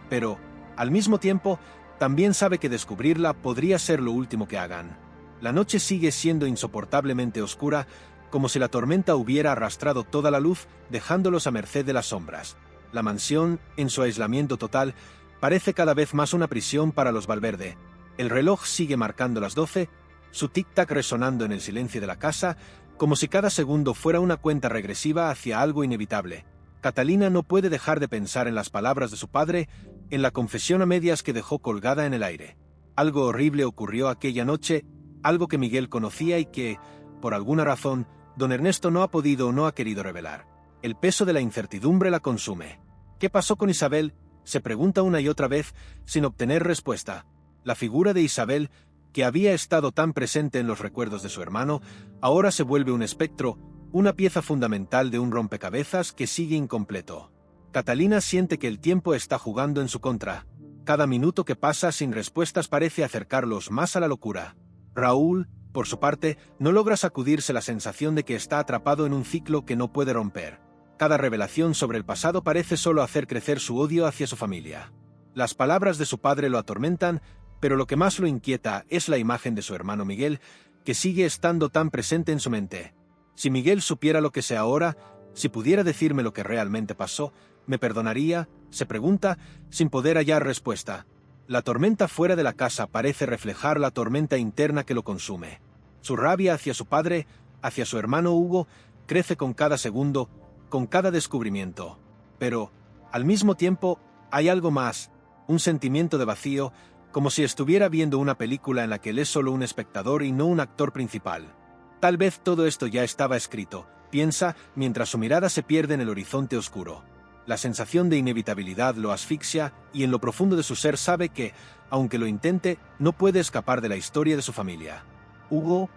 Pero, Al mismo tiempo, también sabe que descubrirla podría ser lo último que hagan. La noche sigue siendo insoportablemente oscura, como si la tormenta hubiera arrastrado toda la luz, dejándolos a merced de las sombras. La mansión, en su aislamiento total, parece cada vez más una prisión para los Valverde. El reloj sigue marcando las 12, su tic-tac resonando en el silencio de la casa, como si cada segundo fuera una cuenta regresiva hacia algo inevitable. Catalina no puede dejar de pensar en las palabras de su padre, en la confesión a medias que dejó colgada en el aire. Algo horrible ocurrió aquella noche, algo que Miguel conocía y que, por alguna razón, don Ernesto no ha podido o no ha querido revelar. El peso de la incertidumbre la consume. ¿Qué pasó con Isabel?, se pregunta una y otra vez, sin obtener respuesta. La figura de Isabel, que había estado tan presente en los recuerdos de su hermano, ahora se vuelve un espectro, una pieza fundamental de un rompecabezas que sigue incompleto. Catalina siente que el tiempo está jugando en su contra. Cada minuto que pasa sin respuestas parece acercarlos más a la locura. Raúl, por su parte, no logra sacudirse la sensación de que está atrapado en un ciclo que no puede romper. Cada revelación sobre el pasado parece solo hacer crecer su odio hacia su familia. Las palabras de su padre lo atormentan, pero lo que más lo inquieta es la imagen de su hermano Miguel, que sigue estando tan presente en su mente. Si Miguel supiera lo que sé ahora, si pudiera decirme lo que realmente pasó, ¿me perdonaría?, se pregunta, sin poder hallar respuesta. La tormenta fuera de la casa parece reflejar la tormenta interna que lo consume. Su rabia hacia su padre, hacia su hermano Hugo, crece con cada segundo, con cada descubrimiento. Pero, al mismo tiempo, hay algo más, un sentimiento de vacío, como si estuviera viendo una película en la que él es solo un espectador y no un actor principal. Tal vez todo esto ya estaba escrito, piensa, mientras su mirada se pierde en el horizonte oscuro. La sensación de inevitabilidad lo asfixia y en lo profundo de su ser sabe que, aunque lo intente, no puede escapar de la historia de su familia. Hugo,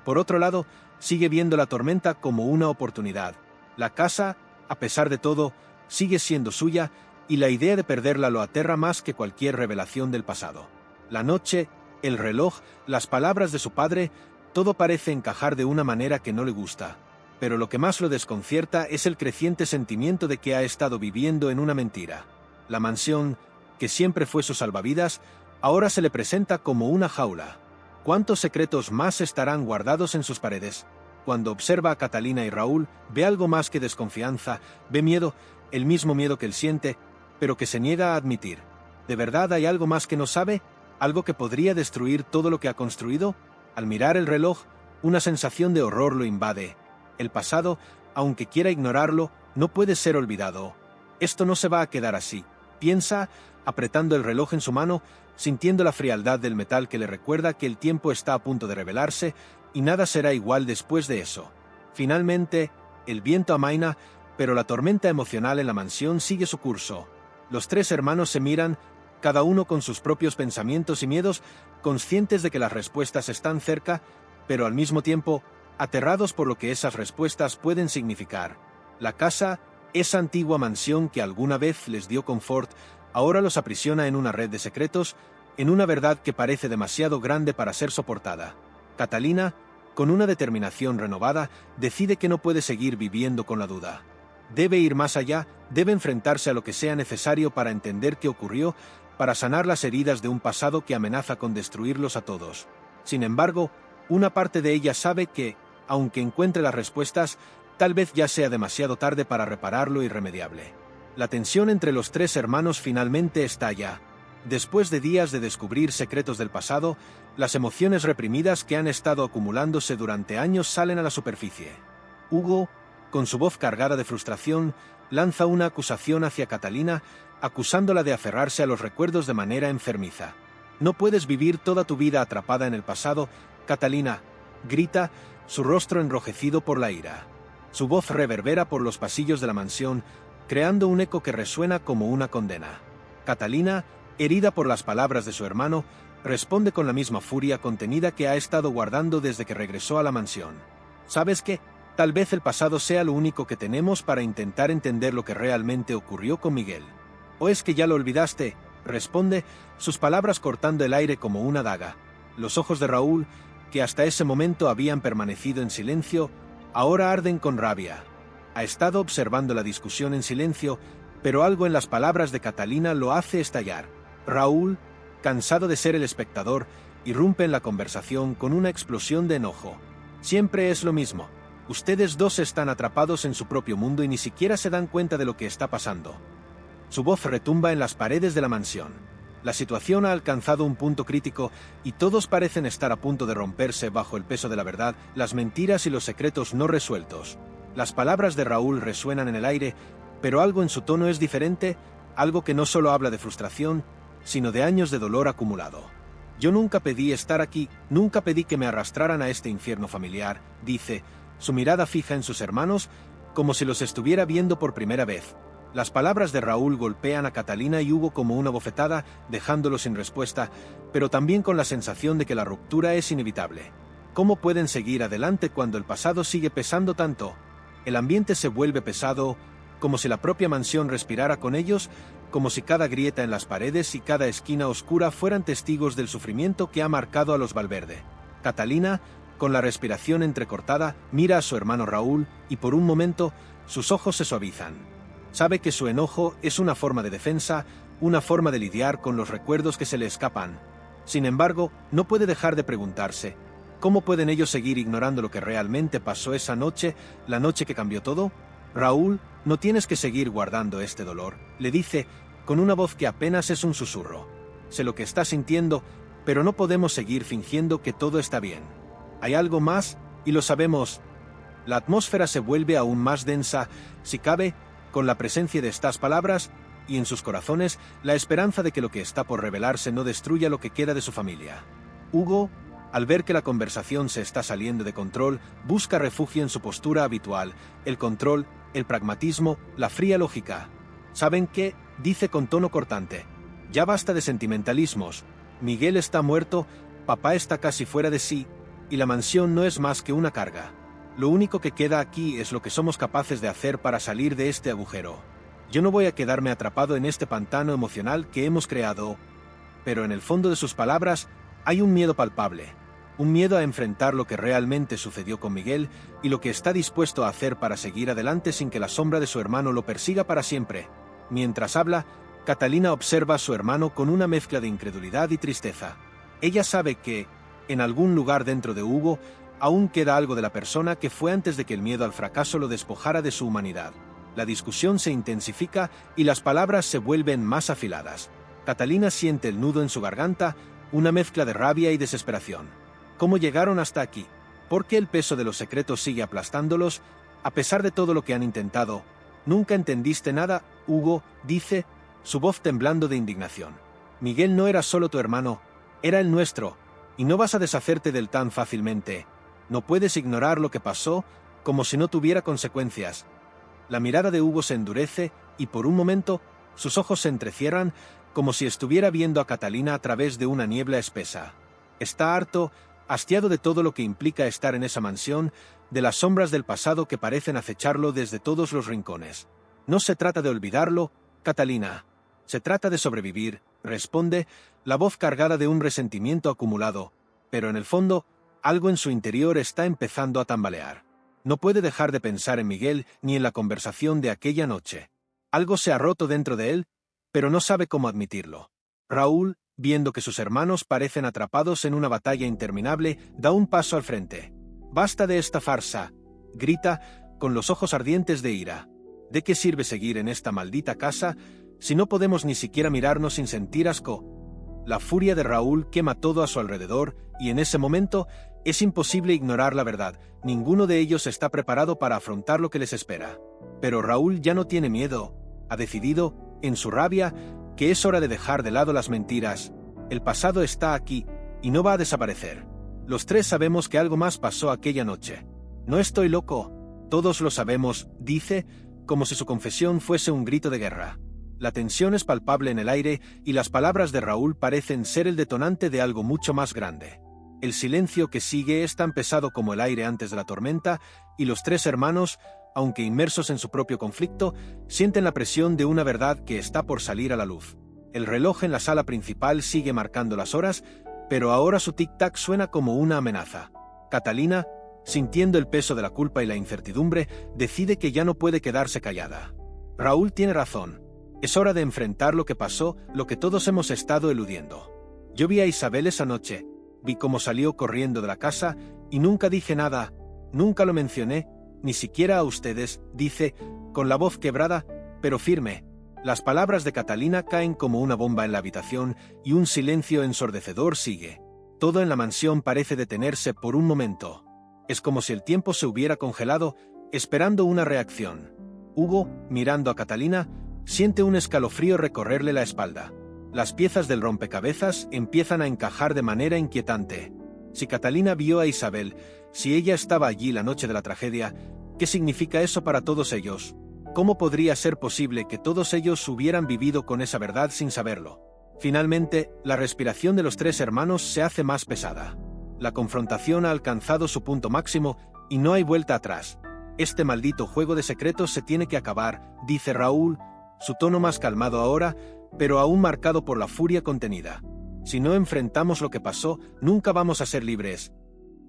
por otro lado, sigue viendo la tormenta como una oportunidad. La casa, a pesar de todo, sigue siendo suya y la idea de perderla lo aterra más que cualquier revelación del pasado. La noche, el reloj, las palabras de su padre, todo parece encajar de una manera que no le gusta. Pero lo que más lo desconcierta es el creciente sentimiento de que ha estado viviendo en una mentira. La mansión, que siempre fue su salvavidas, ahora se le presenta como una jaula. ¿Cuántos secretos más estarán guardados en sus paredes? Cuando observa a Catalina y Raúl, ve algo más que desconfianza, ve miedo, el mismo miedo que él siente, pero que se niega a admitir. ¿De verdad hay algo más que no sabe? ¿Algo que podría destruir todo lo que ha construido? Al mirar el reloj, una sensación de horror lo invade. El pasado, aunque quiera ignorarlo, no puede ser olvidado. Esto no se va a quedar así, piensa, apretando el reloj en su mano, sintiendo la frialdad del metal que le recuerda que el tiempo está a punto de revelarse y nada será igual después de eso. Finalmente, el viento amaina, pero la tormenta emocional en la mansión sigue su curso. Los tres hermanos se miran, cada uno con sus propios pensamientos y miedos, conscientes de que las respuestas están cerca, pero al mismo tiempo, aterrados por lo que esas respuestas pueden significar. La casa, esa antigua mansión que alguna vez les dio confort, ahora los aprisiona en una red de secretos, en una verdad que parece demasiado grande para ser soportada. Catalina, con una determinación renovada, decide que no puede seguir viviendo con la duda. Debe ir más allá, debe enfrentarse a lo que sea necesario para entender qué ocurrió, para sanar las heridas de un pasado que amenaza con destruirlos a todos. Sin embargo, una parte de ella sabe que, aunque encuentre las respuestas, tal vez ya sea demasiado tarde para reparar lo irremediable. La tensión entre los tres hermanos finalmente estalla. Después de días de descubrir secretos del pasado, las emociones reprimidas que han estado acumulándose durante años salen a la superficie. Hugo, con su voz cargada de frustración, lanza una acusación hacia Catalina, acusándola de aferrarse a los recuerdos de manera enfermiza. «No puedes vivir toda tu vida atrapada en el pasado, Catalina», grita, su rostro enrojecido por la ira. Su voz reverbera por los pasillos de la mansión, creando un eco que resuena como una condena. Catalina, herida por las palabras de su hermano, responde con la misma furia contenida que ha estado guardando desde que regresó a la mansión. «¿Sabes qué? Tal vez el pasado sea lo único que tenemos para intentar entender lo que realmente ocurrió con Miguel». «¿O es que ya lo olvidaste?», responde, sus palabras cortando el aire como una daga. Los ojos de Raúl, que hasta ese momento habían permanecido en silencio, ahora arden con rabia. Ha estado observando la discusión en silencio, pero algo en las palabras de Catalina lo hace estallar. Raúl, cansado de ser el espectador, irrumpe en la conversación con una explosión de enojo. Siempre es lo mismo. Ustedes dos están atrapados en su propio mundo y ni siquiera se dan cuenta de lo que está pasando. Su voz retumba en las paredes de la mansión. La situación ha alcanzado un punto crítico y todos parecen estar a punto de romperse bajo el peso de la verdad, las mentiras y los secretos no resueltos. Las palabras de Raúl resuenan en el aire, pero algo en su tono es diferente, algo que no solo habla de frustración, sino de años de dolor acumulado. Yo nunca pedí estar aquí, nunca pedí que me arrastraran a este infierno familiar, dice, su mirada fija en sus hermanos, como si los estuviera viendo por primera vez. Las palabras de Raúl golpean a Catalina y Hugo como una bofetada, dejándolos sin respuesta, pero también con la sensación de que la ruptura es inevitable. ¿Cómo pueden seguir adelante cuando el pasado sigue pesando tanto? El ambiente se vuelve pesado, como si la propia mansión respirara con ellos, como si cada grieta en las paredes y cada esquina oscura fueran testigos del sufrimiento que ha marcado a los Valverde. Catalina, con la respiración entrecortada, mira a su hermano Raúl y por un momento sus ojos se suavizan. Sabe que su enojo es una forma de defensa, una forma de lidiar con los recuerdos que se le escapan. Sin embargo, no puede dejar de preguntarse, ¿cómo pueden ellos seguir ignorando lo que realmente pasó esa noche, la noche que cambió todo? Raúl, no tienes que seguir guardando este dolor, le dice, con una voz que apenas es un susurro. Sé lo que está sintiendo, pero no podemos seguir fingiendo que todo está bien. Hay algo más, y lo sabemos. La atmósfera se vuelve aún más densa, si cabe, con la presencia de estas palabras, y en sus corazones, la esperanza de que lo que está por revelarse no destruya lo que queda de su familia. Hugo, al ver que la conversación se está saliendo de control, busca refugio en su postura habitual, el control, el pragmatismo, la fría lógica. ¿Saben qué?, dice con tono cortante. Ya basta de sentimentalismos. Miguel está muerto, papá está casi fuera de sí, y la mansión no es más que una carga. Lo único que queda aquí es lo que somos capaces de hacer para salir de este agujero. Yo no voy a quedarme atrapado en este pantano emocional que hemos creado, pero en el fondo de sus palabras hay un miedo palpable, un miedo a enfrentar lo que realmente sucedió con Miguel y lo que está dispuesto a hacer para seguir adelante sin que la sombra de su hermano lo persiga para siempre. Mientras habla, Catalina observa a su hermano con una mezcla de incredulidad y tristeza. Ella sabe que, en algún lugar dentro de Hugo, aún queda algo de la persona que fue antes de que el miedo al fracaso lo despojara de su humanidad. La discusión se intensifica y las palabras se vuelven más afiladas. Catalina siente el nudo en su garganta, una mezcla de rabia y desesperación. ¿Cómo llegaron hasta aquí? ¿Por qué el peso de los secretos sigue aplastándolos? A pesar de todo lo que han intentado, ¿nunca entendiste nada, Hugo?, dice, su voz temblando de indignación. Miguel no era solo tu hermano, era el nuestro, y no vas a deshacerte de él tan fácilmente. No puedes ignorar lo que pasó como si no tuviera consecuencias. La mirada de Hugo se endurece y por un momento sus ojos se entrecierran como si estuviera viendo a Catalina a través de una niebla espesa. Está harto, hastiado de todo lo que implica estar en esa mansión, de las sombras del pasado que parecen acecharlo desde todos los rincones. No se trata de olvidarlo, Catalina. Se trata de sobrevivir, responde, la voz cargada de un resentimiento acumulado, pero en el fondo, algo en su interior está empezando a tambalear. No puede dejar de pensar en Miguel ni en la conversación de aquella noche. Algo se ha roto dentro de él, pero no sabe cómo admitirlo. Raúl, viendo que sus hermanos parecen atrapados en una batalla interminable, da un paso al frente. «Basta de esta farsa», grita, con los ojos ardientes de ira. ¿De qué sirve seguir en esta maldita casa si no podemos ni siquiera mirarnos sin sentir asco? La furia de Raúl quema todo a su alrededor y en ese momento es imposible ignorar la verdad. Ninguno de ellos está preparado para afrontar lo que les espera. Pero Raúl ya no tiene miedo. Ha decidido, en su rabia, que es hora de dejar de lado las mentiras. El pasado está aquí y no va a desaparecer. Los tres sabemos que algo más pasó aquella noche. No estoy loco. Todos lo sabemos, dice, como si su confesión fuese un grito de guerra. La tensión es palpable en el aire y las palabras de Raúl parecen ser el detonante de algo mucho más grande. El silencio que sigue es tan pesado como el aire antes de la tormenta y los tres hermanos, aunque inmersos en su propio conflicto, sienten la presión de una verdad que está por salir a la luz. El reloj en la sala principal sigue marcando las horas, pero ahora su tic-tac suena como una amenaza. Catalina, sintiendo el peso de la culpa y la incertidumbre, decide que ya no puede quedarse callada. Raúl tiene razón. Es hora de enfrentar lo que pasó, lo que todos hemos estado eludiendo. Yo vi a Isabel esa noche, vi cómo salió corriendo de la casa, y nunca dije nada, nunca lo mencioné, ni siquiera a ustedes, dice, con la voz quebrada, pero firme. Las palabras de Catalina caen como una bomba en la habitación, y un silencio ensordecedor sigue. Todo en la mansión parece detenerse por un momento. Es como si el tiempo se hubiera congelado, esperando una reacción. Hugo, mirando a Catalina, siente un escalofrío recorrerle la espalda. Las piezas del rompecabezas empiezan a encajar de manera inquietante. Si Catalina vio a Isabel, si ella estaba allí la noche de la tragedia, ¿qué significa eso para todos ellos? ¿Cómo podría ser posible que todos ellos hubieran vivido con esa verdad sin saberlo? Finalmente, la respiración de los tres hermanos se hace más pesada. La confrontación ha alcanzado su punto máximo y no hay vuelta atrás. Este maldito juego de secretos se tiene que acabar, dice Raúl, su tono más calmado ahora, pero aún marcado por la furia contenida. Si no enfrentamos lo que pasó, nunca vamos a ser libres.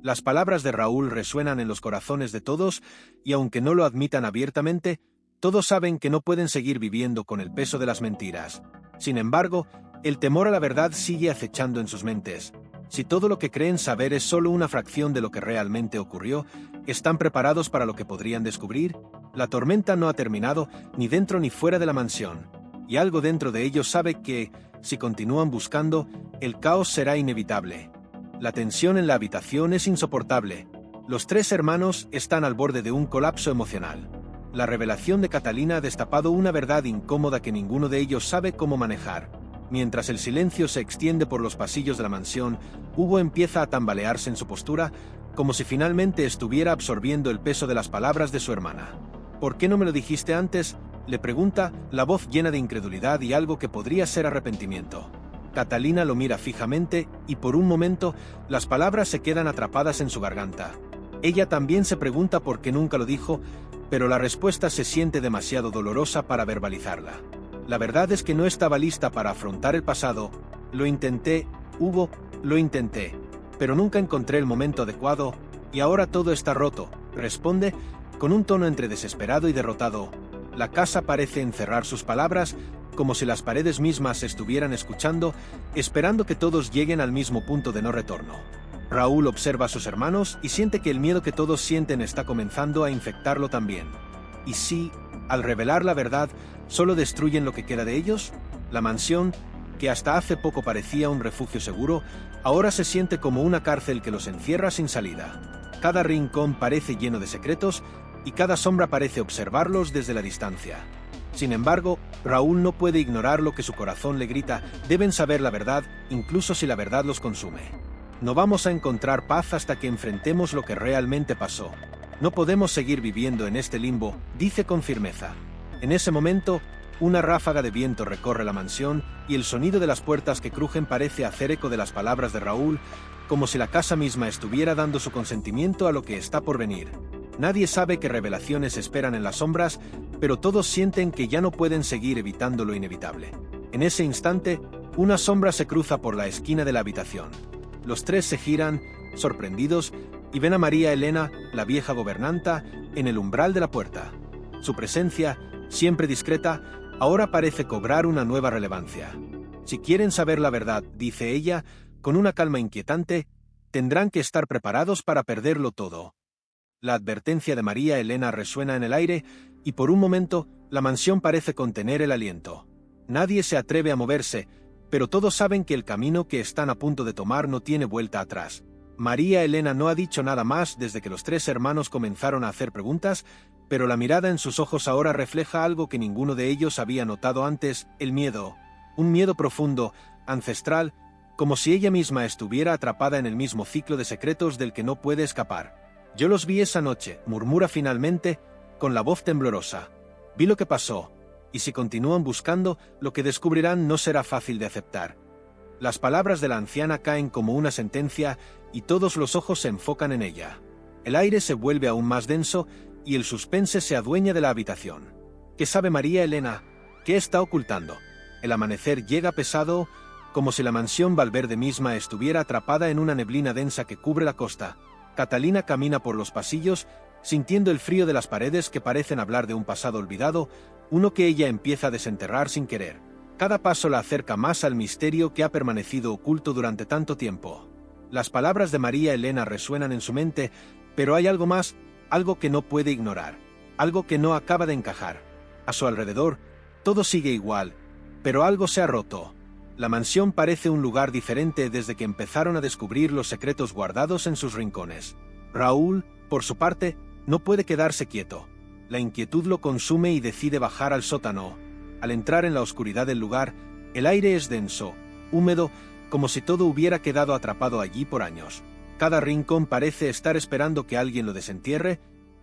Las palabras de Raúl resuenan en los corazones de todos, y aunque no lo admitan abiertamente, todos saben que no pueden seguir viviendo con el peso de las mentiras. Sin embargo, el temor a la verdad sigue acechando en sus mentes. Si todo lo que creen saber es solo una fracción de lo que realmente ocurrió, ¿están preparados para lo que podrían descubrir? La tormenta no ha terminado, ni dentro ni fuera de la mansión. Y algo dentro de ellos sabe que, si continúan buscando, el caos será inevitable. La tensión en la habitación es insoportable. Los tres hermanos están al borde de un colapso emocional. La revelación de Catalina ha destapado una verdad incómoda que ninguno de ellos sabe cómo manejar. Mientras el silencio se extiende por los pasillos de la mansión, Hugo empieza a tambalearse en su postura, como si finalmente estuviera absorbiendo el peso de las palabras de su hermana. ¿Por qué no me lo dijiste antes?, le pregunta, la voz llena de incredulidad y algo que podría ser arrepentimiento. Catalina lo mira fijamente, y por un momento, las palabras se quedan atrapadas en su garganta. Ella también se pregunta por qué nunca lo dijo, pero la respuesta se siente demasiado dolorosa para verbalizarla. La verdad es que no estaba lista para afrontar el pasado. Lo intenté, Hugo, lo intenté, pero nunca encontré el momento adecuado, y ahora todo está roto, responde, con un tono entre desesperado y derrotado. La casa parece encerrar sus palabras, como si las paredes mismas estuvieran escuchando, esperando que todos lleguen al mismo punto de no retorno. Raúl observa a sus hermanos y siente que el miedo que todos sienten está comenzando a infectarlo también. ¿Y si, al revelar la verdad, solo destruyen lo que queda de ellos? La mansión, que hasta hace poco parecía un refugio seguro, ahora se siente como una cárcel que los encierra sin salida. Cada rincón parece lleno de secretos, y cada sombra parece observarlos desde la distancia. Sin embargo, Raúl no puede ignorar lo que su corazón le grita, deben saber la verdad, incluso si la verdad los consume. No vamos a encontrar paz hasta que enfrentemos lo que realmente pasó. No podemos seguir viviendo en este limbo, dice con firmeza. En ese momento, una ráfaga de viento recorre la mansión, y el sonido de las puertas que crujen parece hacer eco de las palabras de Raúl, como si la casa misma estuviera dando su consentimiento a lo que está por venir. Nadie sabe qué revelaciones esperan en las sombras, pero todos sienten que ya no pueden seguir evitando lo inevitable. En ese instante, una sombra se cruza por la esquina de la habitación. Los tres se giran, sorprendidos, y ven a María Elena, la vieja gobernanta, en el umbral de la puerta. Su presencia, siempre discreta, ahora parece cobrar una nueva relevancia. Si quieren saber la verdad, dice ella, con una calma inquietante, tendrán que estar preparados para perderlo todo. La advertencia de María Elena resuena en el aire, y por un momento, la mansión parece contener el aliento. Nadie se atreve a moverse, pero todos saben que el camino que están a punto de tomar no tiene vuelta atrás. María Elena no ha dicho nada más desde que los tres hermanos comenzaron a hacer preguntas, pero la mirada en sus ojos ahora refleja algo que ninguno de ellos había notado antes, el miedo. Un miedo profundo, ancestral, como si ella misma estuviera atrapada en el mismo ciclo de secretos del que no puede escapar. Yo los vi esa noche, murmura finalmente, con la voz temblorosa. Vi lo que pasó, y si continúan buscando, lo que descubrirán no será fácil de aceptar. Las palabras de la anciana caen como una sentencia, y todos los ojos se enfocan en ella. El aire se vuelve aún más denso, y el suspense se adueña de la habitación. ¿Qué sabe María Elena? ¿Qué está ocultando? El amanecer llega pesado, como si la mansión Valverde misma estuviera atrapada en una neblina densa que cubre la costa. Catalina camina por los pasillos, sintiendo el frío de las paredes que parecen hablar de un pasado olvidado, uno que ella empieza a desenterrar sin querer. Cada paso la acerca más al misterio que ha permanecido oculto durante tanto tiempo. Las palabras de María Elena resuenan en su mente, pero hay algo más, algo que no puede ignorar, algo que no acaba de encajar. A su alrededor, todo sigue igual, pero algo se ha roto. La mansión parece un lugar diferente desde que empezaron a descubrir los secretos guardados en sus rincones. Raúl, por su parte, no puede quedarse quieto. La inquietud lo consume y decide bajar al sótano. Al entrar en la oscuridad del lugar, el aire es denso, húmedo, como si todo hubiera quedado atrapado allí por años. Cada rincón parece estar esperando que alguien lo desentierre,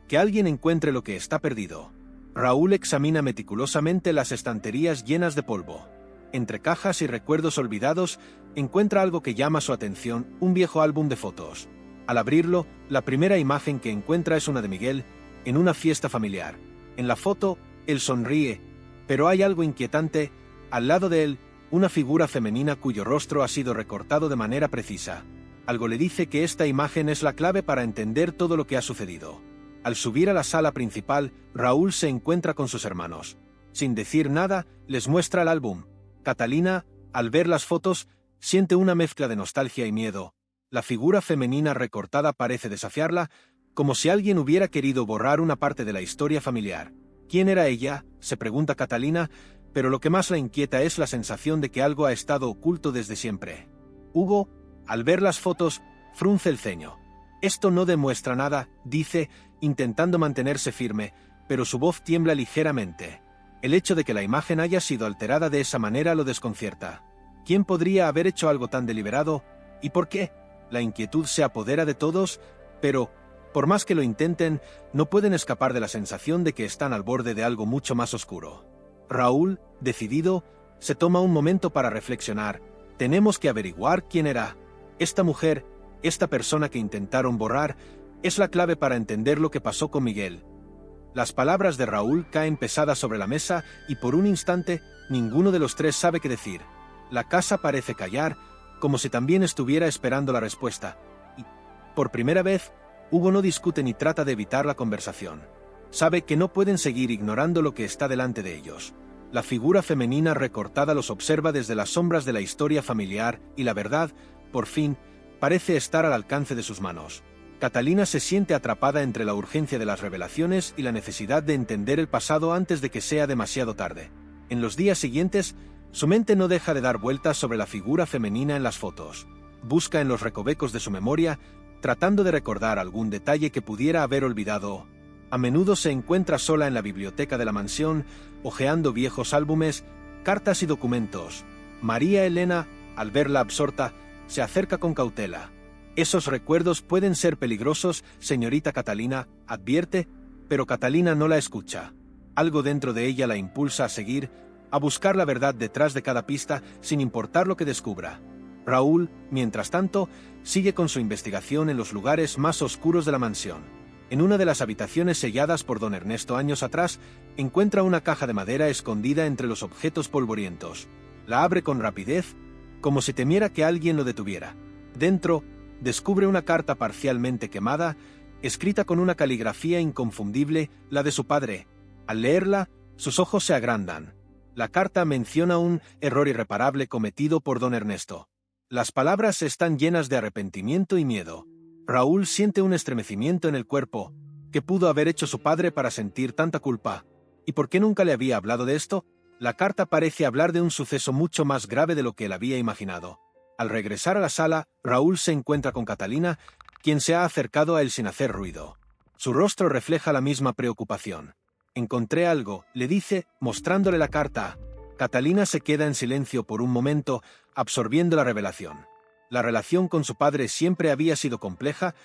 que alguien encuentre lo que está perdido. Raúl examina meticulosamente las estanterías llenas de polvo. Entre cajas y recuerdos olvidados, encuentra algo que llama su atención, un viejo álbum de fotos. Al abrirlo, la primera imagen que encuentra es una de Miguel, en una fiesta familiar. En la foto, él sonríe, pero hay algo inquietante. Al lado de él, una figura femenina cuyo rostro ha sido recortado de manera precisa. Algo le dice que esta imagen es la clave para entender todo lo que ha sucedido. Al subir a la sala principal, Raúl se encuentra con sus hermanos. Sin decir nada, les muestra el álbum. Catalina, al ver las fotos, siente una mezcla de nostalgia y miedo. La figura femenina recortada parece desafiarla, como si alguien hubiera querido borrar una parte de la historia familiar. ¿Quién era ella?, se pregunta Catalina, pero lo que más la inquieta es la sensación de que algo ha estado oculto desde siempre. Hugo, al ver las fotos, frunce el ceño. Esto no demuestra nada, dice, intentando mantenerse firme, pero su voz tiembla ligeramente. El hecho de que la imagen haya sido alterada de esa manera lo desconcierta. ¿Quién podría haber hecho algo tan deliberado? ¿Y por qué? La inquietud se apodera de todos, pero, por más que lo intenten, no pueden escapar de la sensación de que están al borde de algo mucho más oscuro. Raúl, decidido, se toma un momento para reflexionar. Tenemos que averiguar quién era. Esta mujer, esta persona que intentaron borrar, es la clave para entender lo que pasó con Miguel. Las palabras de Raúl caen pesadas sobre la mesa y por un instante, ninguno de los tres sabe qué decir. La casa parece callar, como si también estuviera esperando la respuesta. Y, por primera vez, Hugo no discute ni trata de evitar la conversación. Sabe que no pueden seguir ignorando lo que está delante de ellos. La figura femenina recortada los observa desde las sombras de la historia familiar y la verdad, por fin, parece estar al alcance de sus manos. Catalina se siente atrapada entre la urgencia de las revelaciones y la necesidad de entender el pasado antes de que sea demasiado tarde. En los días siguientes, su mente no deja de dar vueltas sobre la figura femenina en las fotos. Busca en los recovecos de su memoria, tratando de recordar algún detalle que pudiera haber olvidado. A menudo se encuentra sola en la biblioteca de la mansión, hojeando viejos álbumes, cartas y documentos. María Elena, al verla absorta, se acerca con cautela. Esos recuerdos pueden ser peligrosos, señorita Catalina, advierte, pero Catalina no la escucha. Algo dentro de ella la impulsa a seguir, a buscar la verdad detrás de cada pista, sin importar lo que descubra. Raúl, mientras tanto, sigue con su investigación en los lugares más oscuros de la mansión. En una de las habitaciones selladas por don Ernesto años atrás, encuentra una caja de madera escondida entre los objetos polvorientos. La abre con rapidez, como si temiera que alguien lo detuviera. Dentro, descubre una carta parcialmente quemada, escrita con una caligrafía inconfundible, la de su padre. Al leerla, sus ojos se agrandan. La carta menciona un error irreparable cometido por don Ernesto. Las palabras están llenas de arrepentimiento y miedo. Raúl siente un estremecimiento en el cuerpo. ¿Qué pudo haber hecho su padre para sentir tanta culpa? ¿Y por qué nunca le había hablado de esto? La carta parece hablar de un suceso mucho más grave de lo que él había imaginado. Al regresar a la sala, Raúl se encuentra con Catalina, quien se ha acercado a él sin hacer ruido. Su rostro refleja la misma preocupación. «Encontré algo», le dice, mostrándole la carta. Catalina se queda en silencio por un momento, absorbiendo la revelación. La relación con su padre siempre había sido compleja,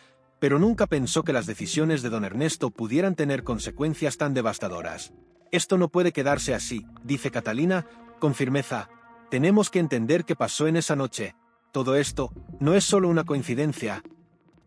pero nunca pensó que las decisiones de don Ernesto pudieran tener consecuencias tan devastadoras. «Esto no puede quedarse así», dice Catalina, con firmeza. «Tenemos que entender qué pasó en esa noche. Todo esto no es solo una coincidencia».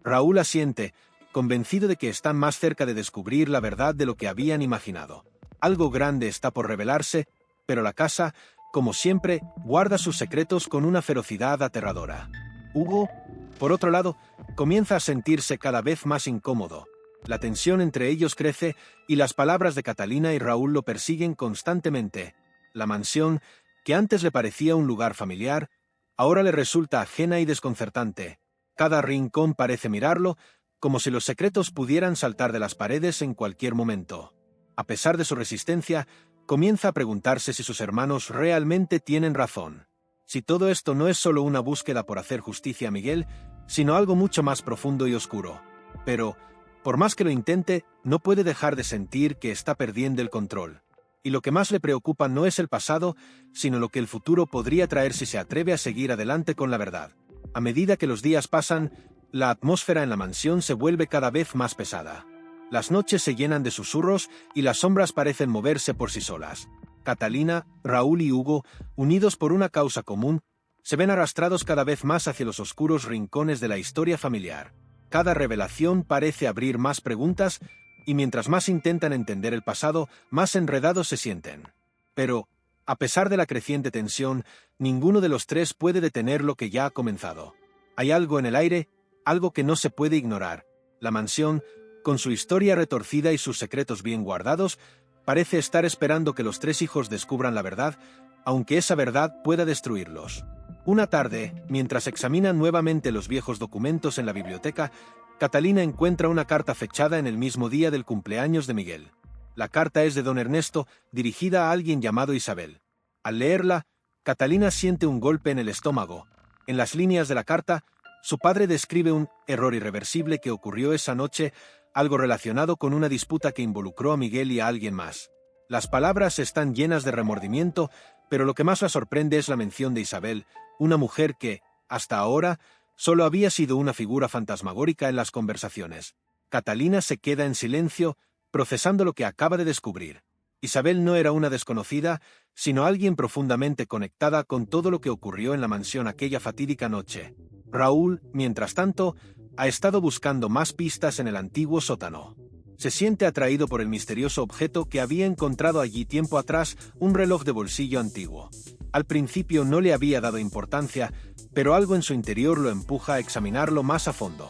Raúl asiente, convencido de que están más cerca de descubrir la verdad de lo que habían imaginado. Algo grande está por revelarse, pero la casa, como siempre, guarda sus secretos con una ferocidad aterradora. Hugo, por otro lado, comienza a sentirse cada vez más incómodo. La tensión entre ellos crece y las palabras de Catalina y Raúl lo persiguen constantemente. La mansión, que antes le parecía un lugar familiar, ahora le resulta ajena y desconcertante. Cada rincón parece mirarlo, como si los secretos pudieran saltar de las paredes en cualquier momento. A pesar de su resistencia, comienza a preguntarse si sus hermanos realmente tienen razón. Si todo esto no es solo una búsqueda por hacer justicia a Miguel, sino algo mucho más profundo y oscuro. Pero, por más que lo intente, no puede dejar de sentir que está perdiendo el control. Y lo que más le preocupa no es el pasado, sino lo que el futuro podría traer si se atreve a seguir adelante con la verdad. A medida que los días pasan, la atmósfera en la mansión se vuelve cada vez más pesada. Las noches se llenan de susurros y las sombras parecen moverse por sí solas. Catalina, Raúl y Hugo, unidos por una causa común, se ven arrastrados cada vez más hacia los oscuros rincones de la historia familiar. Cada revelación parece abrir más preguntas, y mientras más intentan entender el pasado, más enredados se sienten. Pero, a pesar de la creciente tensión, ninguno de los tres puede detener lo que ya ha comenzado. Hay algo en el aire, algo que no se puede ignorar. La mansión, con su historia retorcida y sus secretos bien guardados, parece estar esperando que los tres hijos descubran la verdad, aunque esa verdad pueda destruirlos. Una tarde, mientras examinan nuevamente los viejos documentos en la biblioteca, Catalina encuentra una carta fechada en el mismo día del cumpleaños de Miguel. La carta es de don Ernesto, dirigida a alguien llamado Isabel. Al leerla, Catalina siente un golpe en el estómago. En las líneas de la carta, su padre describe un error irreversible que ocurrió esa noche, algo relacionado con una disputa que involucró a Miguel y a alguien más. Las palabras están llenas de remordimiento, pero lo que más la sorprende es la mención de Isabel, una mujer que, hasta ahora, solo había sido una figura fantasmagórica en las conversaciones. Catalina se queda en silencio, procesando lo que acaba de descubrir. Isabel no era una desconocida, sino alguien profundamente conectada con todo lo que ocurrió en la mansión aquella fatídica noche. Raúl, mientras tanto, ha estado buscando más pistas en el antiguo sótano. Se siente atraído por el misterioso objeto que había encontrado allí tiempo atrás, un reloj de bolsillo antiguo. Al principio no le había dado importancia, pero algo en su interior lo empuja a examinarlo más a fondo.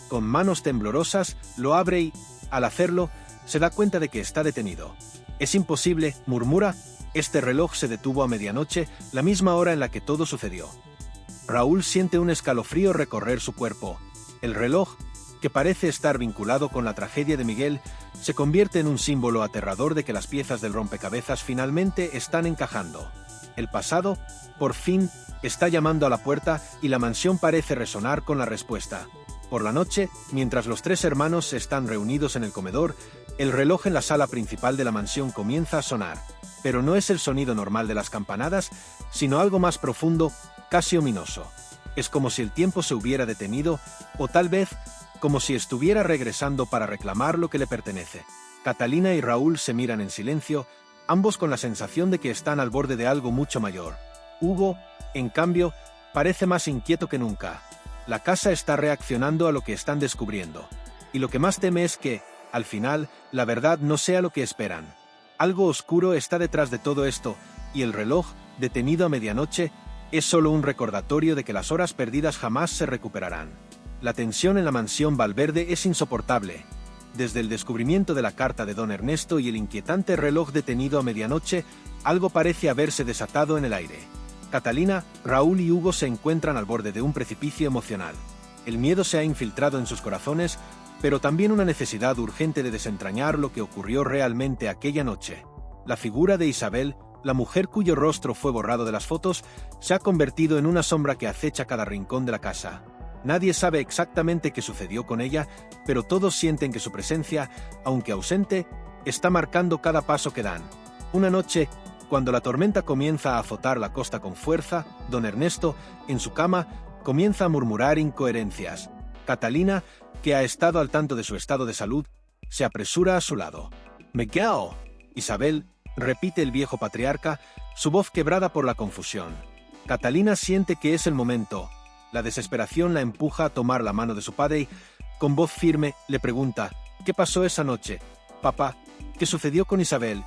Con manos temblorosas, lo abre y, al hacerlo, se da cuenta de que está detenido. «Es imposible», murmura, «este reloj se detuvo a medianoche, la misma hora en la que todo sucedió». Raúl siente un escalofrío recorrer su cuerpo. El reloj, que parece estar vinculado con la tragedia de Miguel, se convierte en un símbolo aterrador de que las piezas del rompecabezas finalmente están encajando. El pasado, por fin, está llamando a la puerta y la mansión parece resonar con la respuesta. Por la noche, mientras los tres hermanos están reunidos en el comedor, el reloj en la sala principal de la mansión comienza a sonar. Pero no es el sonido normal de las campanadas, sino algo más profundo, casi ominoso. Es como si el tiempo se hubiera detenido, o tal vez, como si estuviera regresando para reclamar lo que le pertenece. Catalina y Raúl se miran en silencio, ambos con la sensación de que están al borde de algo mucho mayor. Hugo, en cambio, parece más inquieto que nunca. La casa está reaccionando a lo que están descubriendo. Y lo que más teme es que, al final, la verdad no sea lo que esperan. Algo oscuro está detrás de todo esto, y el reloj, detenido a medianoche, es solo un recordatorio de que las horas perdidas jamás se recuperarán. La tensión en la mansión Valverde es insoportable. Desde el descubrimiento de la carta de don Ernesto y el inquietante reloj detenido a medianoche, algo parece haberse desatado en el aire. Catalina, Raúl y Hugo se encuentran al borde de un precipicio emocional. El miedo se ha infiltrado en sus corazones, pero también una necesidad urgente de desentrañar lo que ocurrió realmente aquella noche. La figura de Isabel, la mujer cuyo rostro fue borrado de las fotos, se ha convertido en una sombra que acecha cada rincón de la casa. Nadie sabe exactamente qué sucedió con ella, pero todos sienten que su presencia, aunque ausente, está marcando cada paso que dan. Una noche, cuando la tormenta comienza a azotar la costa con fuerza, don Ernesto, en su cama, comienza a murmurar incoherencias. Catalina, que ha estado al tanto de su estado de salud, se apresura a su lado. «Miguel». «Isabel», repite el viejo patriarca, su voz quebrada por la confusión. Catalina siente que es el momento. La desesperación la empuja a tomar la mano de su padre y, con voz firme, le pregunta: «¿Qué pasó esa noche? Papá, ¿qué sucedió con Isabel?»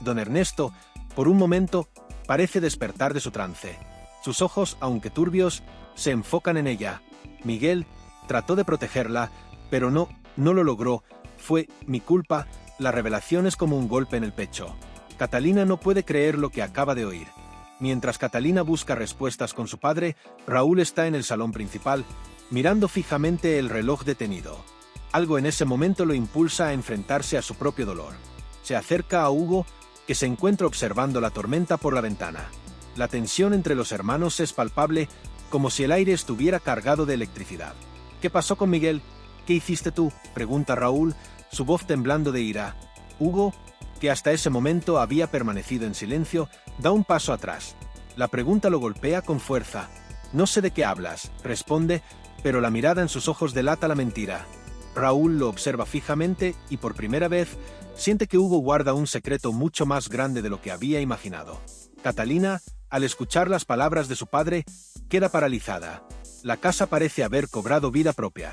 Don Ernesto, por un momento, parece despertar de su trance. Sus ojos, aunque turbios, se enfocan en ella. Miguel trató de protegerla, pero no lo logró, Fue mi culpa. La revelación es como un golpe en el pecho. Catalina no puede creer lo que acaba de oír. Mientras Catalina busca respuestas con su padre, Raúl está en el salón principal, mirando fijamente el reloj detenido. Algo en ese momento lo impulsa a enfrentarse a su propio dolor. Se acerca a Hugo, que se encuentra observando la tormenta por la ventana. La tensión entre los hermanos es palpable, como si el aire estuviera cargado de electricidad. ¿Qué pasó con Miguel? ¿Qué hiciste tú?, pregunta Raúl, su voz temblando de ira. Hugo, que hasta ese momento había permanecido en silencio, da un paso atrás. La pregunta lo golpea con fuerza. No sé de qué hablas, responde, pero la mirada en sus ojos delata la mentira. Raúl lo observa fijamente y por primera vez siente que Hugo guarda un secreto mucho más grande de lo que había imaginado. Catalina, al escuchar las palabras de su padre, queda paralizada. La casa parece haber cobrado vida propia.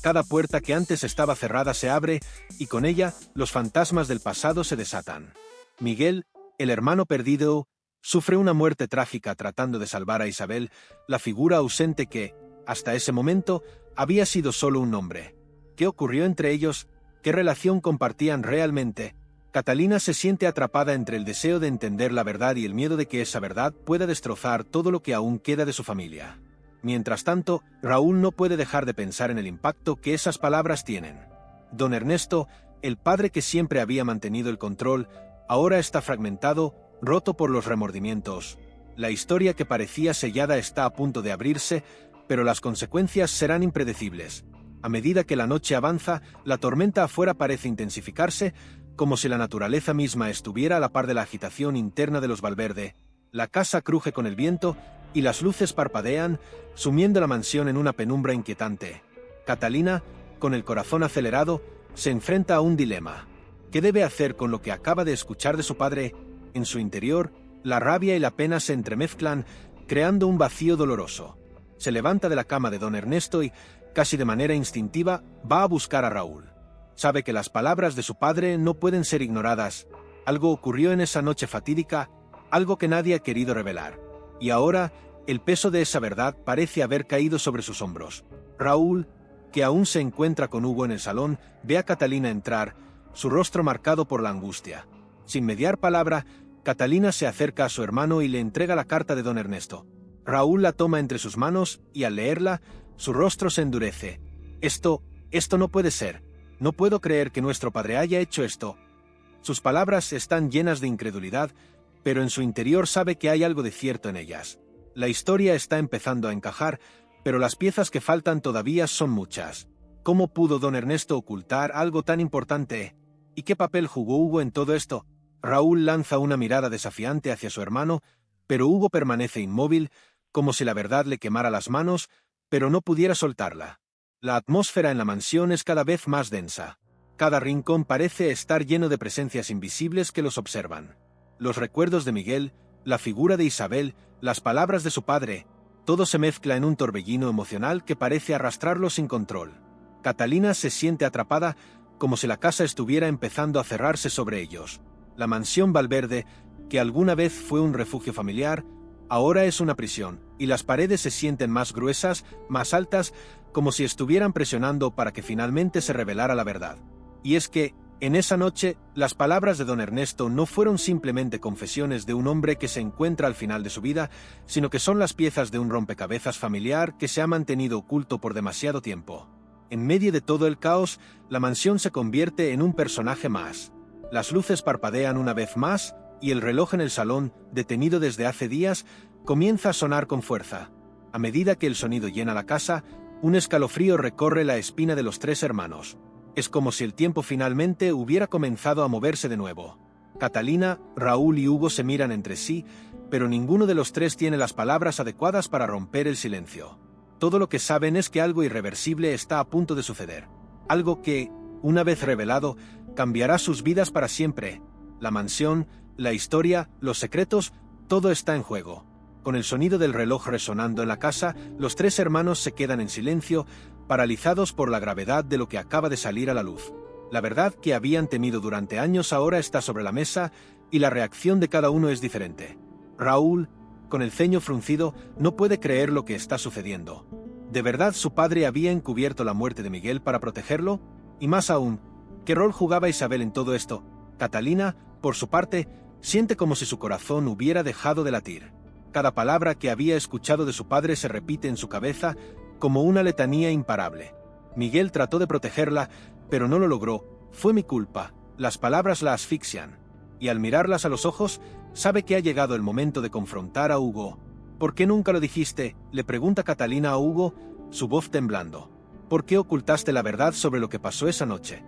Cada puerta que antes estaba cerrada se abre, y con ella, los fantasmas del pasado se desatan. Miguel, el hermano perdido, sufre una muerte trágica tratando de salvar a Isabel, la figura ausente que, hasta ese momento, había sido solo un nombre. ¿Qué ocurrió entre ellos? ¿Qué relación compartían realmente? Catalina se siente atrapada entre el deseo de entender la verdad y el miedo de que esa verdad pueda destrozar todo lo que aún queda de su familia. Mientras tanto, Raúl no puede dejar de pensar en el impacto que esas palabras tienen. Don Ernesto, el padre que siempre había mantenido el control, ahora está fragmentado, roto por los remordimientos. La historia que parecía sellada está a punto de abrirse, pero las consecuencias serán impredecibles. A medida que la noche avanza, la tormenta afuera parece intensificarse, como si la naturaleza misma estuviera a la par de la agitación interna de los Valverde. La casa cruje con el viento, y las luces parpadean, sumiendo la mansión en una penumbra inquietante. Catalina, con el corazón acelerado, se enfrenta a un dilema. ¿Qué debe hacer con lo que acaba de escuchar de su padre? En su interior, la rabia y la pena se entremezclan, creando un vacío doloroso. Se levanta de la cama de don Ernesto y, casi de manera instintiva, va a buscar a Raúl. Sabe que las palabras de su padre no pueden ser ignoradas. Algo ocurrió en esa noche fatídica, algo que nadie ha querido revelar. Y ahora, el peso de esa verdad parece haber caído sobre sus hombros. Raúl, que aún se encuentra con Hugo en el salón, ve a Catalina entrar, su rostro marcado por la angustia. Sin mediar palabra, Catalina se acerca a su hermano y le entrega la carta de don Ernesto. Raúl la toma entre sus manos y al leerla, su rostro se endurece. Esto no puede ser. No puedo creer que nuestro padre haya hecho esto. Sus palabras están llenas de incredulidad, pero en su interior sabe que hay algo de cierto en ellas. La historia está empezando a encajar, pero las piezas que faltan todavía son muchas. ¿Cómo pudo don Ernesto ocultar algo tan importante? ¿Y qué papel jugó Hugo en todo esto? Raúl lanza una mirada desafiante hacia su hermano, pero Hugo permanece inmóvil, como si la verdad le quemara las manos, pero no pudiera soltarla. La atmósfera en la mansión es cada vez más densa. Cada rincón parece estar lleno de presencias invisibles que los observan. Los recuerdos de Miguel, la figura de Isabel, las palabras de su padre, todo se mezcla en un torbellino emocional que parece arrastrarlo sin control. Catalina se siente atrapada, como si la casa estuviera empezando a cerrarse sobre ellos. La mansión Valverde, que alguna vez fue un refugio familiar, ahora es una prisión, y las paredes se sienten más gruesas, más altas, como si estuvieran presionando para que finalmente se revelara la verdad. Y es que, en esa noche, las palabras de don Ernesto no fueron simplemente confesiones de un hombre que se encuentra al final de su vida, sino que son las piezas de un rompecabezas familiar que se ha mantenido oculto por demasiado tiempo. En medio de todo el caos, la mansión se convierte en un personaje más. Las luces parpadean una vez más, y el reloj en el salón, detenido desde hace días, comienza a sonar con fuerza. A medida que el sonido llena la casa, un escalofrío recorre la espina de los tres hermanos. Es como si el tiempo finalmente hubiera comenzado a moverse de nuevo. Catalina, Raúl y Hugo se miran entre sí, pero ninguno de los tres tiene las palabras adecuadas para romper el silencio. Todo lo que saben es que algo irreversible está a punto de suceder. Algo que, una vez revelado, cambiará sus vidas para siempre. La mansión, la historia, los secretos, todo está en juego. Con el sonido del reloj resonando en la casa, los tres hermanos se quedan en silencio, paralizados por la gravedad de lo que acaba de salir a la luz. La verdad que habían temido durante años ahora está sobre la mesa, y la reacción de cada uno es diferente. Raúl, con el ceño fruncido, no puede creer lo que está sucediendo. ¿De verdad su padre había encubierto la muerte de Miguel para protegerlo? Y más aún, ¿Qué rol jugaba Isabel en todo esto? Catalina, por su parte, siente como si su corazón hubiera dejado de latir. Cada palabra que había escuchado de su padre se repite en su cabeza como una letanía imparable. Miguel trató de protegerla, pero no lo logró. Fue mi culpa. Las palabras la asfixian. Y al mirarlas a los ojos, sabe que ha llegado el momento de confrontar a Hugo. ¿Por qué nunca lo dijiste?, le pregunta Catalina a Hugo, su voz temblando. ¿Por qué ocultaste la verdad sobre lo que pasó esa noche?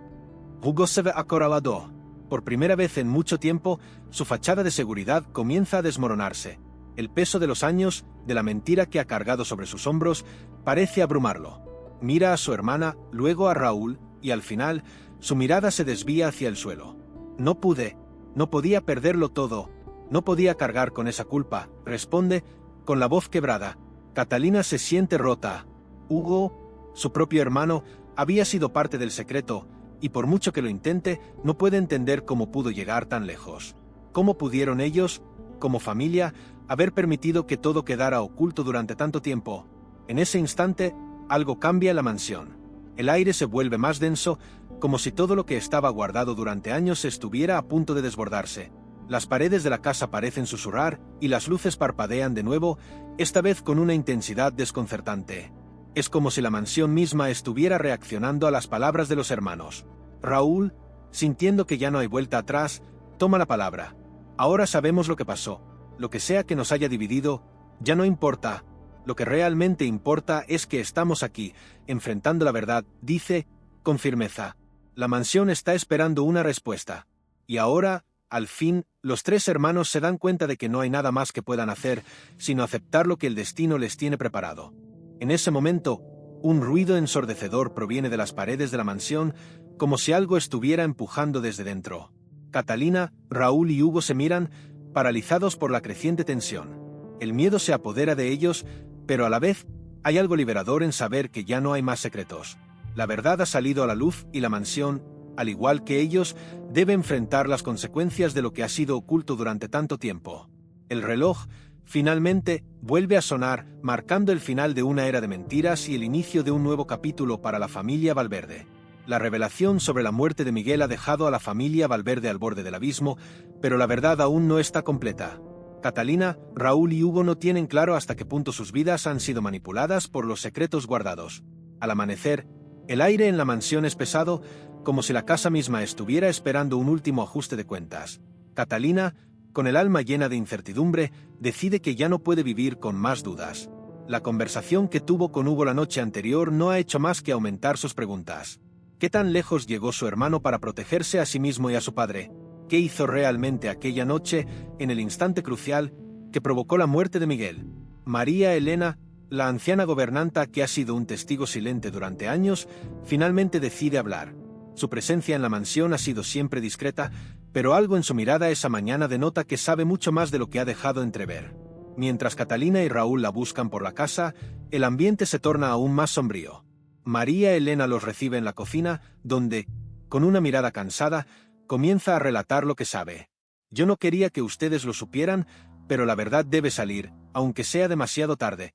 Hugo se ve acorralado. Por primera vez en mucho tiempo, su fachada de seguridad comienza a desmoronarse. El peso de los años, de la mentira que ha cargado sobre sus hombros, parece abrumarlo. Mira a su hermana, luego a Raúl, y al final, su mirada se desvía hacia el suelo. No podía perderlo todo, no podía cargar con esa culpa, responde, con la voz quebrada. Catalina se siente rota. Hugo, su propio hermano, había sido parte del secreto, y por mucho que lo intente, no puede entender cómo pudo llegar tan lejos. ¿Cómo pudieron ellos, como familia, haber permitido que todo quedara oculto durante tanto tiempo? En ese instante, algo cambia en la mansión. El aire se vuelve más denso, como si todo lo que estaba guardado durante años estuviera a punto de desbordarse. Las paredes de la casa parecen susurrar, y las luces parpadean de nuevo, esta vez con una intensidad desconcertante. Es como si la mansión misma estuviera reaccionando a las palabras de los hermanos. Raúl, sintiendo que ya no hay vuelta atrás, toma la palabra. Ahora sabemos lo que pasó. Lo que sea que nos haya dividido, ya no importa. Lo que realmente importa es que estamos aquí, enfrentando la verdad, dice, con firmeza. La mansión está esperando una respuesta. Y ahora, al fin, los tres hermanos se dan cuenta de que no hay nada más que puedan hacer, sino aceptar lo que el destino les tiene preparado. En ese momento, un ruido ensordecedor proviene de las paredes de la mansión, como si algo estuviera empujando desde dentro. Catalina, Raúl y Hugo se miran, paralizados por la creciente tensión. El miedo se apodera de ellos, pero a la vez, hay algo liberador en saber que ya no hay más secretos. La verdad ha salido a la luz y la mansión, al igual que ellos, debe enfrentar las consecuencias de lo que ha sido oculto durante tanto tiempo. El reloj, finalmente, vuelve a sonar, marcando el final de una era de mentiras y el inicio de un nuevo capítulo para la familia Valverde. La revelación sobre la muerte de Miguel ha dejado a la familia Valverde al borde del abismo, pero la verdad aún no está completa. Catalina, Raúl y Hugo no tienen claro hasta qué punto sus vidas han sido manipuladas por los secretos guardados. Al amanecer, el aire en la mansión es pesado, como si la casa misma estuviera esperando un último ajuste de cuentas. Catalina, con el alma llena de incertidumbre, decide que ya no puede vivir con más dudas. La conversación que tuvo con Hugo la noche anterior no ha hecho más que aumentar sus preguntas. ¿Qué tan lejos llegó su hermano para protegerse a sí mismo y a su padre? ¿Qué hizo realmente aquella noche, en el instante crucial, que provocó la muerte de Miguel? María Elena, la anciana gobernanta que ha sido un testigo silente durante años, finalmente decide hablar. Su presencia en la mansión ha sido siempre discreta, pero algo en su mirada esa mañana denota que sabe mucho más de lo que ha dejado entrever. Mientras Catalina y Raúl la buscan por la casa, el ambiente se torna aún más sombrío. María Elena los recibe en la cocina, donde, con una mirada cansada, comienza a relatar lo que sabe. Yo no quería que ustedes lo supieran, pero la verdad debe salir, aunque sea demasiado tarde.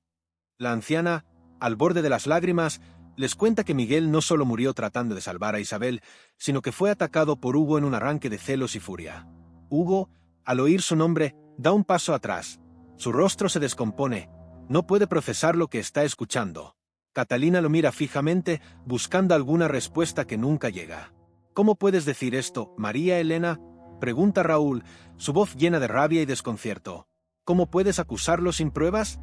La anciana, al borde de las lágrimas, les cuenta que Miguel no solo murió tratando de salvar a Isabel, sino que fue atacado por Hugo en un arranque de celos y furia. Hugo, al oír su nombre, da un paso atrás. Su rostro se descompone. No puede procesar lo que está escuchando. Catalina lo mira fijamente, buscando alguna respuesta que nunca llega. ¿Cómo puedes decir esto, María Elena?, pregunta Raúl, su voz llena de rabia y desconcierto. ¿Cómo puedes acusarlo sin pruebas?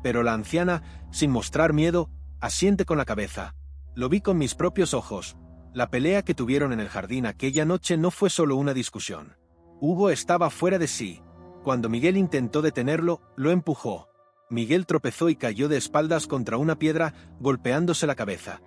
Pero la anciana, sin mostrar miedo, asiente con la cabeza. Lo vi con mis propios ojos. La pelea que tuvieron en el jardín aquella noche no fue solo una discusión. Hugo estaba fuera de sí. Cuando Miguel intentó detenerlo, lo empujó. Miguel tropezó y cayó de espaldas contra una piedra, golpeándose la cabeza.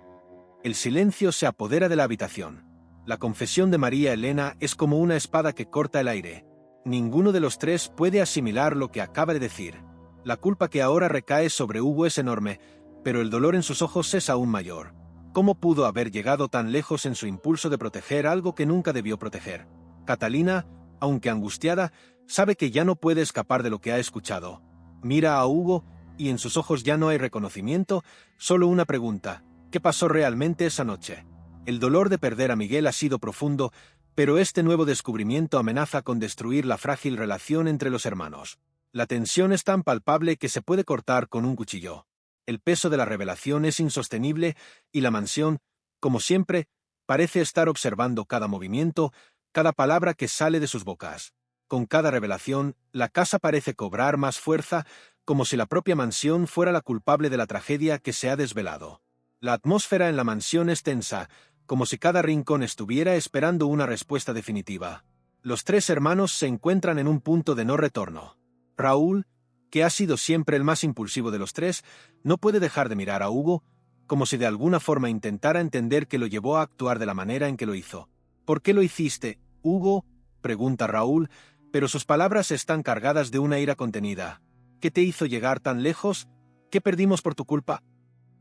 El silencio se apodera de la habitación. La confesión de María Elena es como una espada que corta el aire. Ninguno de los tres puede asimilar lo que acaba de decir. La culpa que ahora recae sobre Hugo es enorme, pero el dolor en sus ojos es aún mayor. ¿Cómo pudo haber llegado tan lejos en su impulso de proteger algo que nunca debió proteger? Catalina, aunque angustiada, sabe que ya no puede escapar de lo que ha escuchado. Mira a Hugo, y en sus ojos ya no hay reconocimiento, solo una pregunta: ¿qué pasó realmente esa noche? El dolor de perder a Miguel ha sido profundo, pero este nuevo descubrimiento amenaza con destruir la frágil relación entre los hermanos. La tensión es tan palpable que se puede cortar con un cuchillo. El peso de la revelación es insostenible y la mansión, como siempre, parece estar observando cada movimiento, cada palabra que sale de sus bocas. Con cada revelación, la casa parece cobrar más fuerza, como si la propia mansión fuera la culpable de la tragedia que se ha desvelado. La atmósfera en la mansión es tensa, como si cada rincón estuviera esperando una respuesta definitiva. Los tres hermanos se encuentran en un punto de no retorno. Raúl, que ha sido siempre el más impulsivo de los tres, no puede dejar de mirar a Hugo, como si de alguna forma intentara entender qué lo llevó a actuar de la manera en que lo hizo. ¿Por qué lo hiciste, Hugo?, pregunta Raúl, pero sus palabras están cargadas de una ira contenida. ¿Qué te hizo llegar tan lejos? ¿Qué perdimos por tu culpa?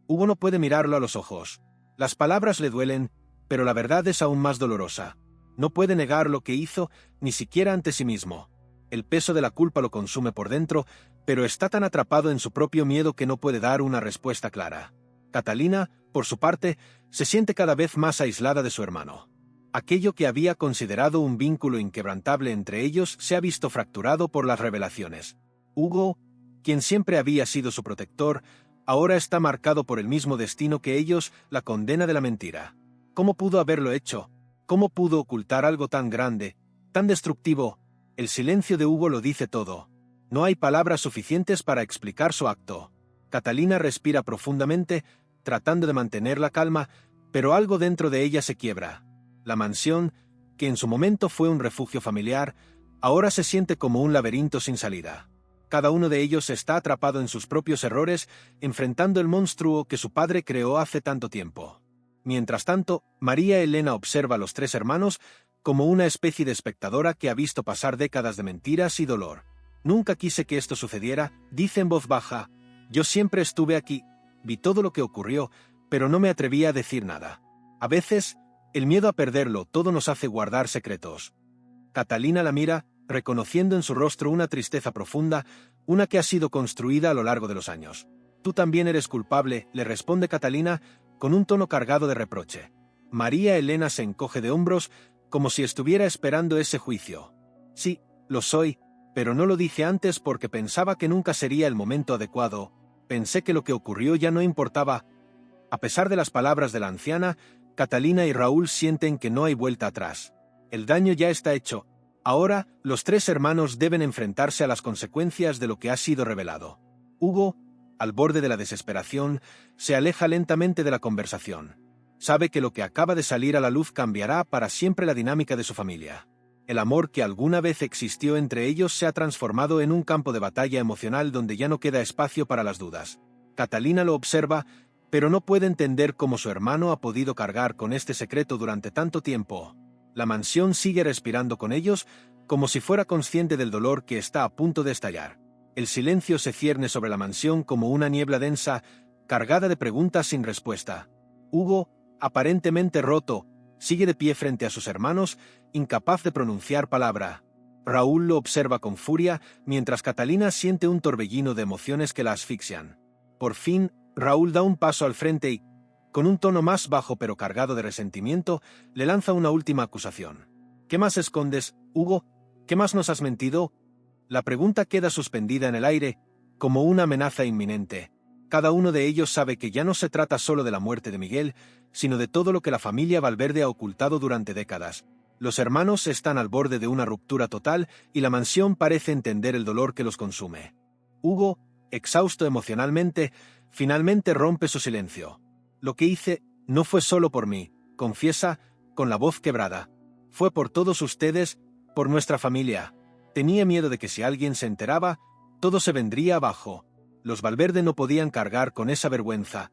Hugo no puede mirarlo a los ojos. Las palabras le duelen, pero la verdad es aún más dolorosa. No puede negar lo que hizo, ni siquiera ante sí mismo. El peso de la culpa lo consume por dentro, pero está tan atrapado en su propio miedo que no puede dar una respuesta clara. Catalina, por su parte, se siente cada vez más aislada de su hermano. Aquello que había considerado un vínculo inquebrantable entre ellos se ha visto fracturado por las revelaciones. Hugo, quien siempre había sido su protector, ahora está marcado por el mismo destino que ellos, la condena de la mentira. ¿Cómo pudo haberlo hecho? ¿Cómo pudo ocultar algo tan grande, tan destructivo? El silencio de Hugo lo dice todo. No hay palabras suficientes para explicar su acto. Catalina respira profundamente, tratando de mantener la calma, pero algo dentro de ella se quiebra. La mansión, que en su momento fue un refugio familiar, ahora se siente como un laberinto sin salida. Cada uno de ellos está atrapado en sus propios errores, enfrentando el monstruo que su padre creó hace tanto tiempo. Mientras tanto, María Elena observa a los tres hermanos como una especie de espectadora que ha visto pasar décadas de mentiras y dolor. Nunca quise que esto sucediera, dice en voz baja. Yo siempre estuve aquí, vi todo lo que ocurrió, pero no me atreví a decir nada. A veces, el miedo a perderlo todo nos hace guardar secretos. Catalina la mira, reconociendo en su rostro una tristeza profunda, una que ha sido construida a lo largo de los años. Tú también eres culpable, le responde Catalina, con un tono cargado de reproche. María Elena se encoge de hombros, como si estuviera esperando ese juicio. Sí, lo soy, pero no lo dije antes porque pensaba que nunca sería el momento adecuado. Pensé que lo que ocurrió ya no importaba. A pesar de las palabras de la anciana, Catalina y Raúl sienten que no hay vuelta atrás. El daño ya está hecho. Ahora, los tres hermanos deben enfrentarse a las consecuencias de lo que ha sido revelado. Hugo, al borde de la desesperación, se aleja lentamente de la conversación. Sabe que lo que acaba de salir a la luz cambiará para siempre la dinámica de su familia. El amor que alguna vez existió entre ellos se ha transformado en un campo de batalla emocional donde ya no queda espacio para las dudas. Catalina lo observa, pero no puede entender cómo su hermano ha podido cargar con este secreto durante tanto tiempo. La mansión sigue respirando con ellos, como si fuera consciente del dolor que está a punto de estallar. El silencio se cierne sobre la mansión como una niebla densa, cargada de preguntas sin respuesta. Hugo, aparentemente roto, sigue de pie frente a sus hermanos, incapaz de pronunciar palabra. Raúl lo observa con furia, mientras Catalina siente un torbellino de emociones que la asfixian. Por fin, Raúl da un paso al frente y, con un tono más bajo pero cargado de resentimiento, le lanza una última acusación. ¿Qué más escondes, Hugo? ¿Qué más nos has mentido? La pregunta queda suspendida en el aire, como una amenaza inminente. Cada uno de ellos sabe que ya no se trata solo de la muerte de Miguel, sino de todo lo que la familia Valverde ha ocultado durante décadas. Los hermanos están al borde de una ruptura total y la mansión parece entender el dolor que los consume. Hugo, exhausto emocionalmente, finalmente rompe su silencio. Lo que hice no fue solo por mí, confiesa, con la voz quebrada. Fue por todos ustedes, por nuestra familia. Tenía miedo de que si alguien se enteraba, todo se vendría abajo. Los Valverde no podían cargar con esa vergüenza.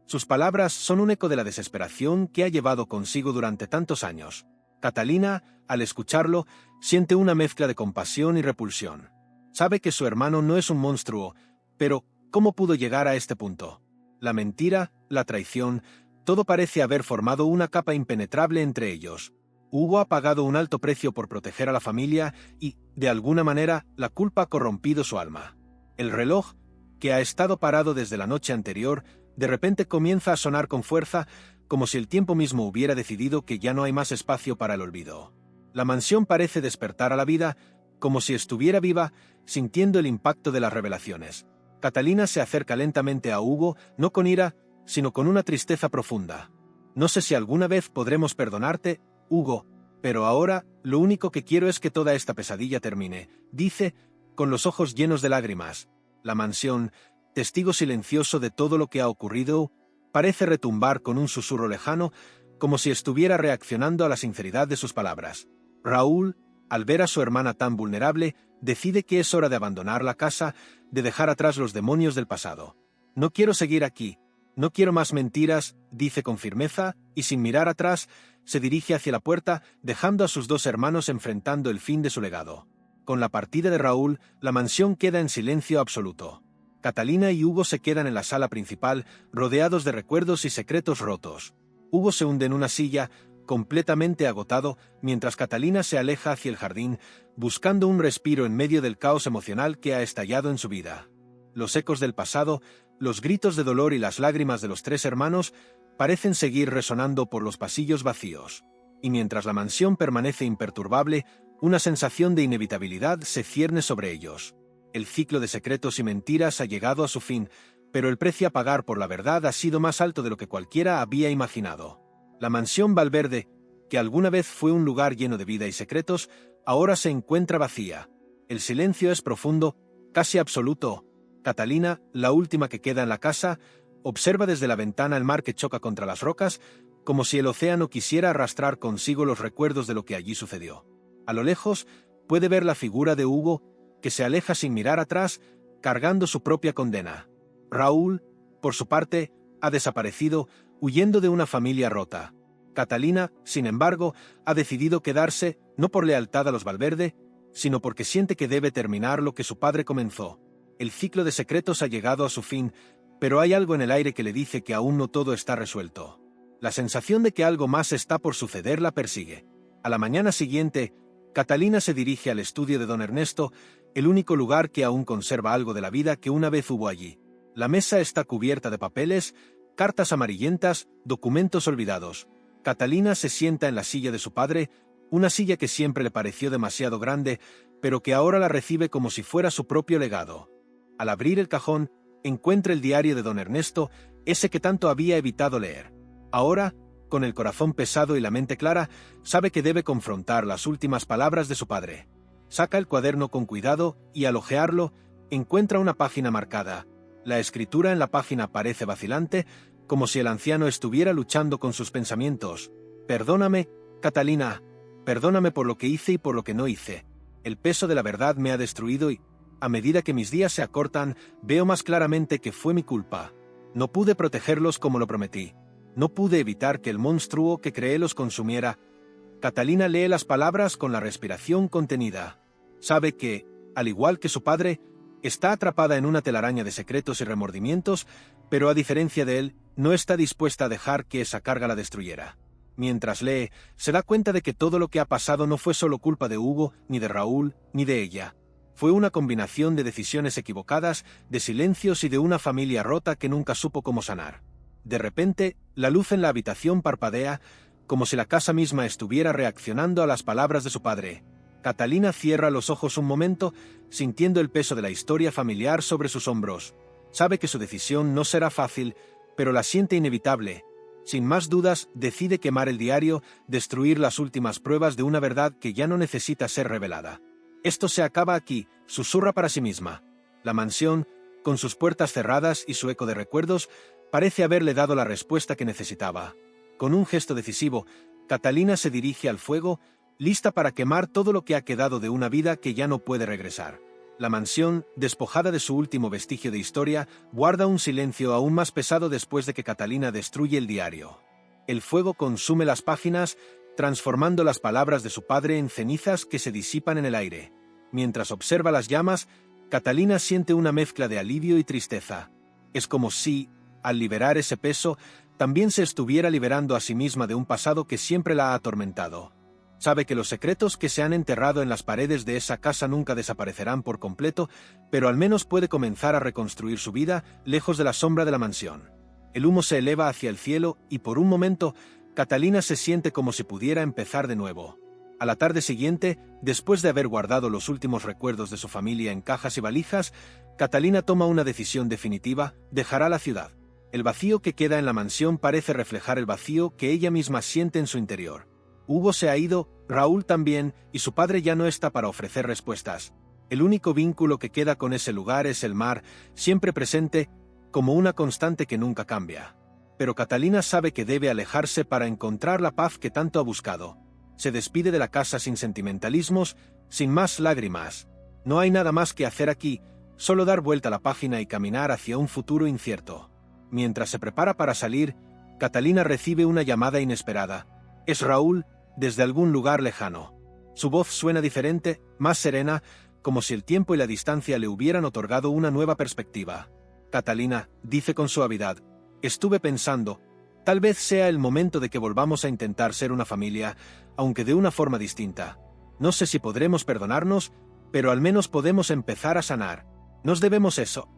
Sus palabras son un eco de la desesperación que ha llevado consigo durante tantos años. Catalina, al escucharlo, siente una mezcla de compasión y repulsión. Sabe que su hermano no es un monstruo, pero ¿cómo pudo llegar a este punto? La mentira, la traición, todo parece haber formado una capa impenetrable entre ellos. Hugo ha pagado un alto precio por proteger a la familia y, de alguna manera, la culpa ha corrompido su alma. El reloj, que ha estado parado desde la noche anterior, de repente comienza a sonar con fuerza, como si el tiempo mismo hubiera decidido que ya no hay más espacio para el olvido. La mansión parece despertar a la vida, como si estuviera viva, sintiendo el impacto de las revelaciones. Catalina se acerca lentamente a Hugo, no con ira, sino con una tristeza profunda. No sé si alguna vez podremos perdonarte, Hugo, pero ahora lo único que quiero es que toda esta pesadilla termine, dice, con los ojos llenos de lágrimas. La mansión, testigo silencioso de todo lo que ha ocurrido, parece retumbar con un susurro lejano, como si estuviera reaccionando a la sinceridad de sus palabras. Raúl, al ver a su hermana tan vulnerable, decide que es hora de abandonar la casa, de dejar atrás los demonios del pasado. No quiero seguir aquí, no quiero más mentiras, dice con firmeza, y sin mirar atrás, se dirige hacia la puerta, dejando a sus dos hermanos enfrentando el fin de su legado. Con la partida de Raúl, la mansión queda en silencio absoluto. Catalina y Hugo se quedan en la sala principal, rodeados de recuerdos y secretos rotos. Hugo se hunde en una silla, completamente agotado, mientras Catalina se aleja hacia el jardín, buscando un respiro en medio del caos emocional que ha estallado en su vida. Los ecos del pasado, los gritos de dolor y las lágrimas de los tres hermanos parecen seguir resonando por los pasillos vacíos. Y mientras la mansión permanece imperturbable, una sensación de inevitabilidad se cierne sobre ellos. El ciclo de secretos y mentiras ha llegado a su fin, pero el precio a pagar por la verdad ha sido más alto de lo que cualquiera había imaginado. La mansión Valverde, que alguna vez fue un lugar lleno de vida y secretos, ahora se encuentra vacía. El silencio es profundo, casi absoluto. Catalina, la última que queda en la casa, observa desde la ventana el mar que choca contra las rocas, como si el océano quisiera arrastrar consigo los recuerdos de lo que allí sucedió. A lo lejos, puede ver la figura de Hugo, que se aleja sin mirar atrás, cargando su propia condena. Raúl, por su parte, ha desaparecido, huyendo de una familia rota. Catalina, sin embargo, ha decidido quedarse, no por lealtad a los Valverde, sino porque siente que debe terminar lo que su padre comenzó. El ciclo de secretos ha llegado a su fin, pero hay algo en el aire que le dice que aún no todo está resuelto. La sensación de que algo más está por suceder la persigue. A la mañana siguiente, Catalina se dirige al estudio de don Ernesto, el único lugar que aún conserva algo de la vida que una vez hubo allí. La mesa está cubierta de papeles, cartas amarillentas, documentos olvidados. Catalina se sienta en la silla de su padre, una silla que siempre le pareció demasiado grande, pero que ahora la recibe como si fuera su propio legado. Al abrir el cajón, encuentra el diario de don Ernesto, ese que tanto había evitado leer. Ahora, con el corazón pesado y la mente clara, sabe que debe confrontar las últimas palabras de su padre. Saca el cuaderno con cuidado y al hojearlo, encuentra una página marcada. La escritura en la página parece vacilante, como si el anciano estuviera luchando con sus pensamientos. Perdóname, Catalina, perdóname por lo que hice y por lo que no hice. El peso de la verdad me ha destruido y, a medida que mis días se acortan, veo más claramente que fue mi culpa. No pude protegerlos como lo prometí. No pude evitar que el monstruo que creé los consumiera. Catalina lee las palabras con la respiración contenida. Sabe que, al igual que su padre, está atrapada en una telaraña de secretos y remordimientos, pero a diferencia de él, no está dispuesta a dejar que esa carga la destruyera. Mientras lee, se da cuenta de que todo lo que ha pasado no fue solo culpa de Hugo, ni de Raúl, ni de ella. Fue una combinación de decisiones equivocadas, de silencios y de una familia rota que nunca supo cómo sanar. De repente, la luz en la habitación parpadea, como si la casa misma estuviera reaccionando a las palabras de su padre. Catalina cierra los ojos un momento, sintiendo el peso de la historia familiar sobre sus hombros. Sabe que su decisión no será fácil, pero la siente inevitable. Sin más dudas, decide quemar el diario, destruir las últimas pruebas de una verdad que ya no necesita ser revelada. Esto se acaba aquí, susurra para sí misma. La mansión, con sus puertas cerradas y su eco de recuerdos, parece haberle dado la respuesta que necesitaba. Con un gesto decisivo, Catalina se dirige al fuego, lista para quemar todo lo que ha quedado de una vida que ya no puede regresar. La mansión, despojada de su último vestigio de historia, guarda un silencio aún más pesado después de que Catalina destruye el diario. El fuego consume las páginas, transformando las palabras de su padre en cenizas que se disipan en el aire. Mientras observa las llamas, Catalina siente una mezcla de alivio y tristeza. Es como si, al liberar ese peso, también se estuviera liberando a sí misma de un pasado que siempre la ha atormentado. Sabe que los secretos que se han enterrado en las paredes de esa casa nunca desaparecerán por completo, pero al menos puede comenzar a reconstruir su vida lejos de la sombra de la mansión. El humo se eleva hacia el cielo y por un momento, Catalina se siente como si pudiera empezar de nuevo. A la tarde siguiente, después de haber guardado los últimos recuerdos de su familia en cajas y valijas, Catalina toma una decisión definitiva: dejará la ciudad. El vacío que queda en la mansión parece reflejar el vacío que ella misma siente en su interior. Hugo se ha ido, Raúl también, y su padre ya no está para ofrecer respuestas. El único vínculo que queda con ese lugar es el mar, siempre presente, como una constante que nunca cambia. Pero Catalina sabe que debe alejarse para encontrar la paz que tanto ha buscado. Se despide de la casa sin sentimentalismos, sin más lágrimas. No hay nada más que hacer aquí, solo dar vuelta a la página y caminar hacia un futuro incierto. Mientras se prepara para salir, Catalina recibe una llamada inesperada. Es Raúl, desde algún lugar lejano. Su voz suena diferente, más serena, como si el tiempo y la distancia le hubieran otorgado una nueva perspectiva. Catalina, dice con suavidad, estuve pensando, tal vez sea el momento de que volvamos a intentar ser una familia, aunque de una forma distinta. No sé si podremos perdonarnos, pero al menos podemos empezar a sanar. Nos debemos eso.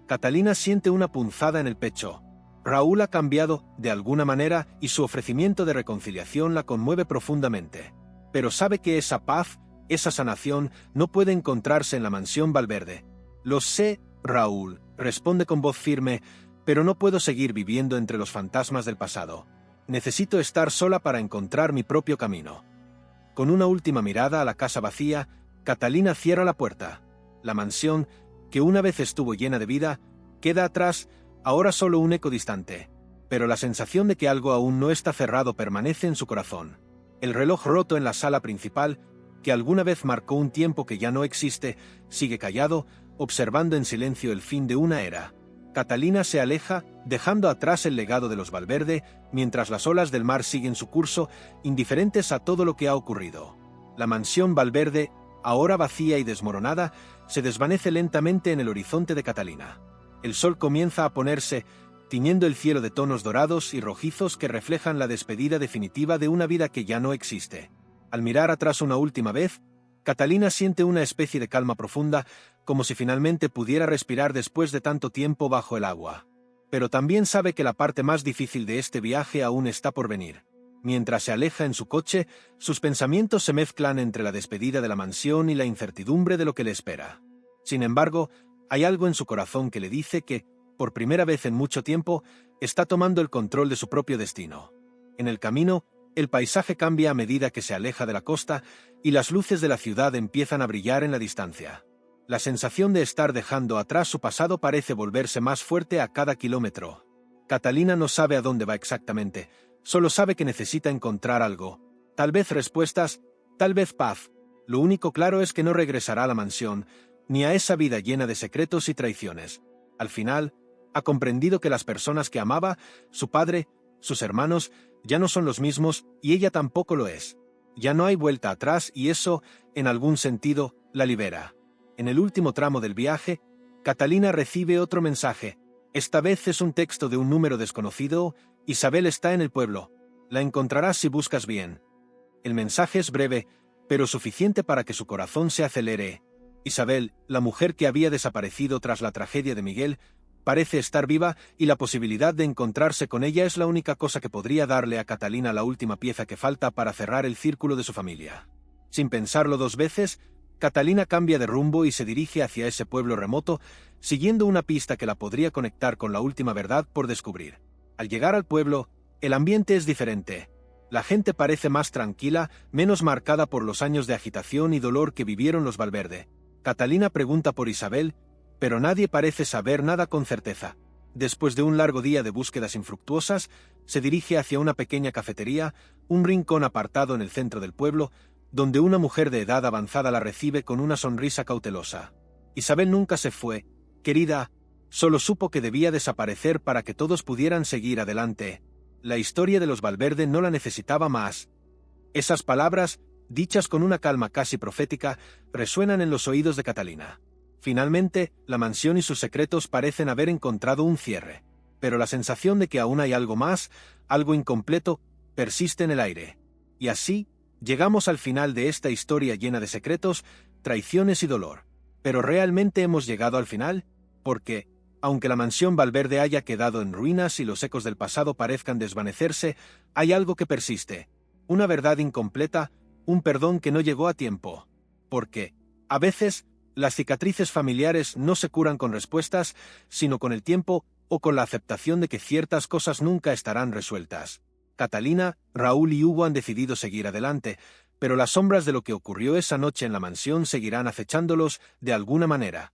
Catalina siente una punzada en el pecho. Raúl ha cambiado, de alguna manera, y su ofrecimiento de reconciliación la conmueve profundamente. Pero sabe que esa paz, esa sanación, no puede encontrarse en la mansión Valverde. Lo sé, Raúl, responde con voz firme, pero no puedo seguir viviendo entre los fantasmas del pasado. Necesito estar sola para encontrar mi propio camino. Con una última mirada a la casa vacía, Catalina cierra la puerta. La mansión, que una vez estuvo llena de vida, queda atrás, ahora solo un eco distante. Pero la sensación de que algo aún no está cerrado permanece en su corazón. El reloj roto en la sala principal, que alguna vez marcó un tiempo que ya no existe, sigue callado, observando en silencio el fin de una era. Catalina se aleja, dejando atrás el legado de los Valverde, mientras las olas del mar siguen su curso, indiferentes a todo lo que ha ocurrido. La mansión Valverde, ahora vacía y desmoronada, se desvanece lentamente en el horizonte de Catalina. El sol comienza a ponerse, tiñendo el cielo de tonos dorados y rojizos que reflejan la despedida definitiva de una vida que ya no existe. Al mirar atrás una última vez, Catalina siente una especie de calma profunda, como si finalmente pudiera respirar después de tanto tiempo bajo el agua. Pero también sabe que la parte más difícil de este viaje aún está por venir. Mientras se aleja en su coche, sus pensamientos se mezclan entre la despedida de la mansión y la incertidumbre de lo que le espera. Sin embargo, hay algo en su corazón que le dice que, por primera vez en mucho tiempo, está tomando el control de su propio destino. En el camino, el paisaje cambia a medida que se aleja de la costa y las luces de la ciudad empiezan a brillar en la distancia. La sensación de estar dejando atrás su pasado parece volverse más fuerte a cada kilómetro. Catalina no sabe a dónde va exactamente, solo sabe que necesita encontrar algo. Tal vez respuestas, tal vez paz. Lo único claro es que no regresará a la mansión, ni a esa vida llena de secretos y traiciones. Al final, ha comprendido que las personas que amaba, su padre, sus hermanos, ya no son los mismos y ella tampoco lo es. Ya no hay vuelta atrás y eso, en algún sentido, la libera. En el último tramo del viaje, Catalina recibe otro mensaje. Esta vez es un texto de un número desconocido. Isabel está en el pueblo. La encontrarás si buscas bien. El mensaje es breve, pero suficiente para que su corazón se acelere. Isabel, la mujer que había desaparecido tras la tragedia de Miguel, parece estar viva y la posibilidad de encontrarse con ella es la única cosa que podría darle a Catalina la última pieza que falta para cerrar el círculo de su familia. Sin pensarlo dos veces, Catalina cambia de rumbo y se dirige hacia ese pueblo remoto, siguiendo una pista que la podría conectar con la última verdad por descubrir. Al llegar al pueblo, el ambiente es diferente. La gente parece más tranquila, menos marcada por los años de agitación y dolor que vivieron los Valverde. Catalina pregunta por Isabel, pero nadie parece saber nada con certeza. Después de un largo día de búsquedas infructuosas, se dirige hacia una pequeña cafetería, un rincón apartado en el centro del pueblo, donde una mujer de edad avanzada la recibe con una sonrisa cautelosa. Isabel nunca se fue, querida, solo supo que debía desaparecer para que todos pudieran seguir adelante. La historia de los Valverde no la necesitaba más. Esas palabras, dichas con una calma casi profética, resuenan en los oídos de Catalina. Finalmente, la mansión y sus secretos parecen haber encontrado un cierre. Pero la sensación de que aún hay algo más, algo incompleto, persiste en el aire. Y así, llegamos al final de esta historia llena de secretos, traiciones y dolor. ¿Pero realmente hemos llegado al final? Porque, Aunque la mansión Valverde haya quedado en ruinas y los ecos del pasado parezcan desvanecerse, hay algo que persiste. Una verdad incompleta, un perdón que no llegó a tiempo. Porque, a veces, las cicatrices familiares no se curan con respuestas, sino con el tiempo o con la aceptación de que ciertas cosas nunca estarán resueltas. Catalina, Raúl y Hugo han decidido seguir adelante, pero las sombras de lo que ocurrió esa noche en la mansión seguirán acechándolos de alguna manera.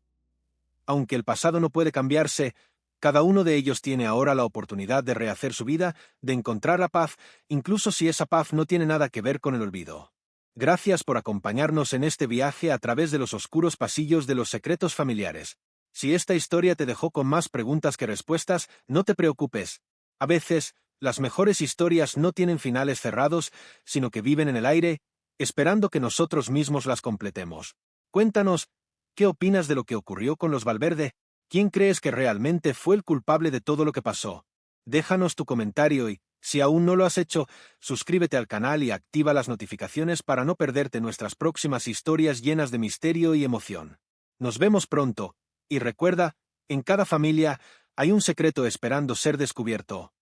Aunque el pasado no puede cambiarse, cada uno de ellos tiene ahora la oportunidad de rehacer su vida, de encontrar la paz, incluso si esa paz no tiene nada que ver con el olvido. Gracias por acompañarnos en este viaje a través de los oscuros pasillos de los secretos familiares. Si esta historia te dejó con más preguntas que respuestas, no te preocupes. A veces, las mejores historias no tienen finales cerrados, sino que viven en el aire, esperando que nosotros mismos las completemos. Cuéntanos, ¿qué opinas de lo que ocurrió con los Valverde? ¿Quién crees que realmente fue el culpable de todo lo que pasó? Déjanos tu comentario y, si aún no lo has hecho, suscríbete al canal y activa las notificaciones para no perderte nuestras próximas historias llenas de misterio y emoción. Nos vemos pronto, y recuerda, en cada familia hay un secreto esperando ser descubierto.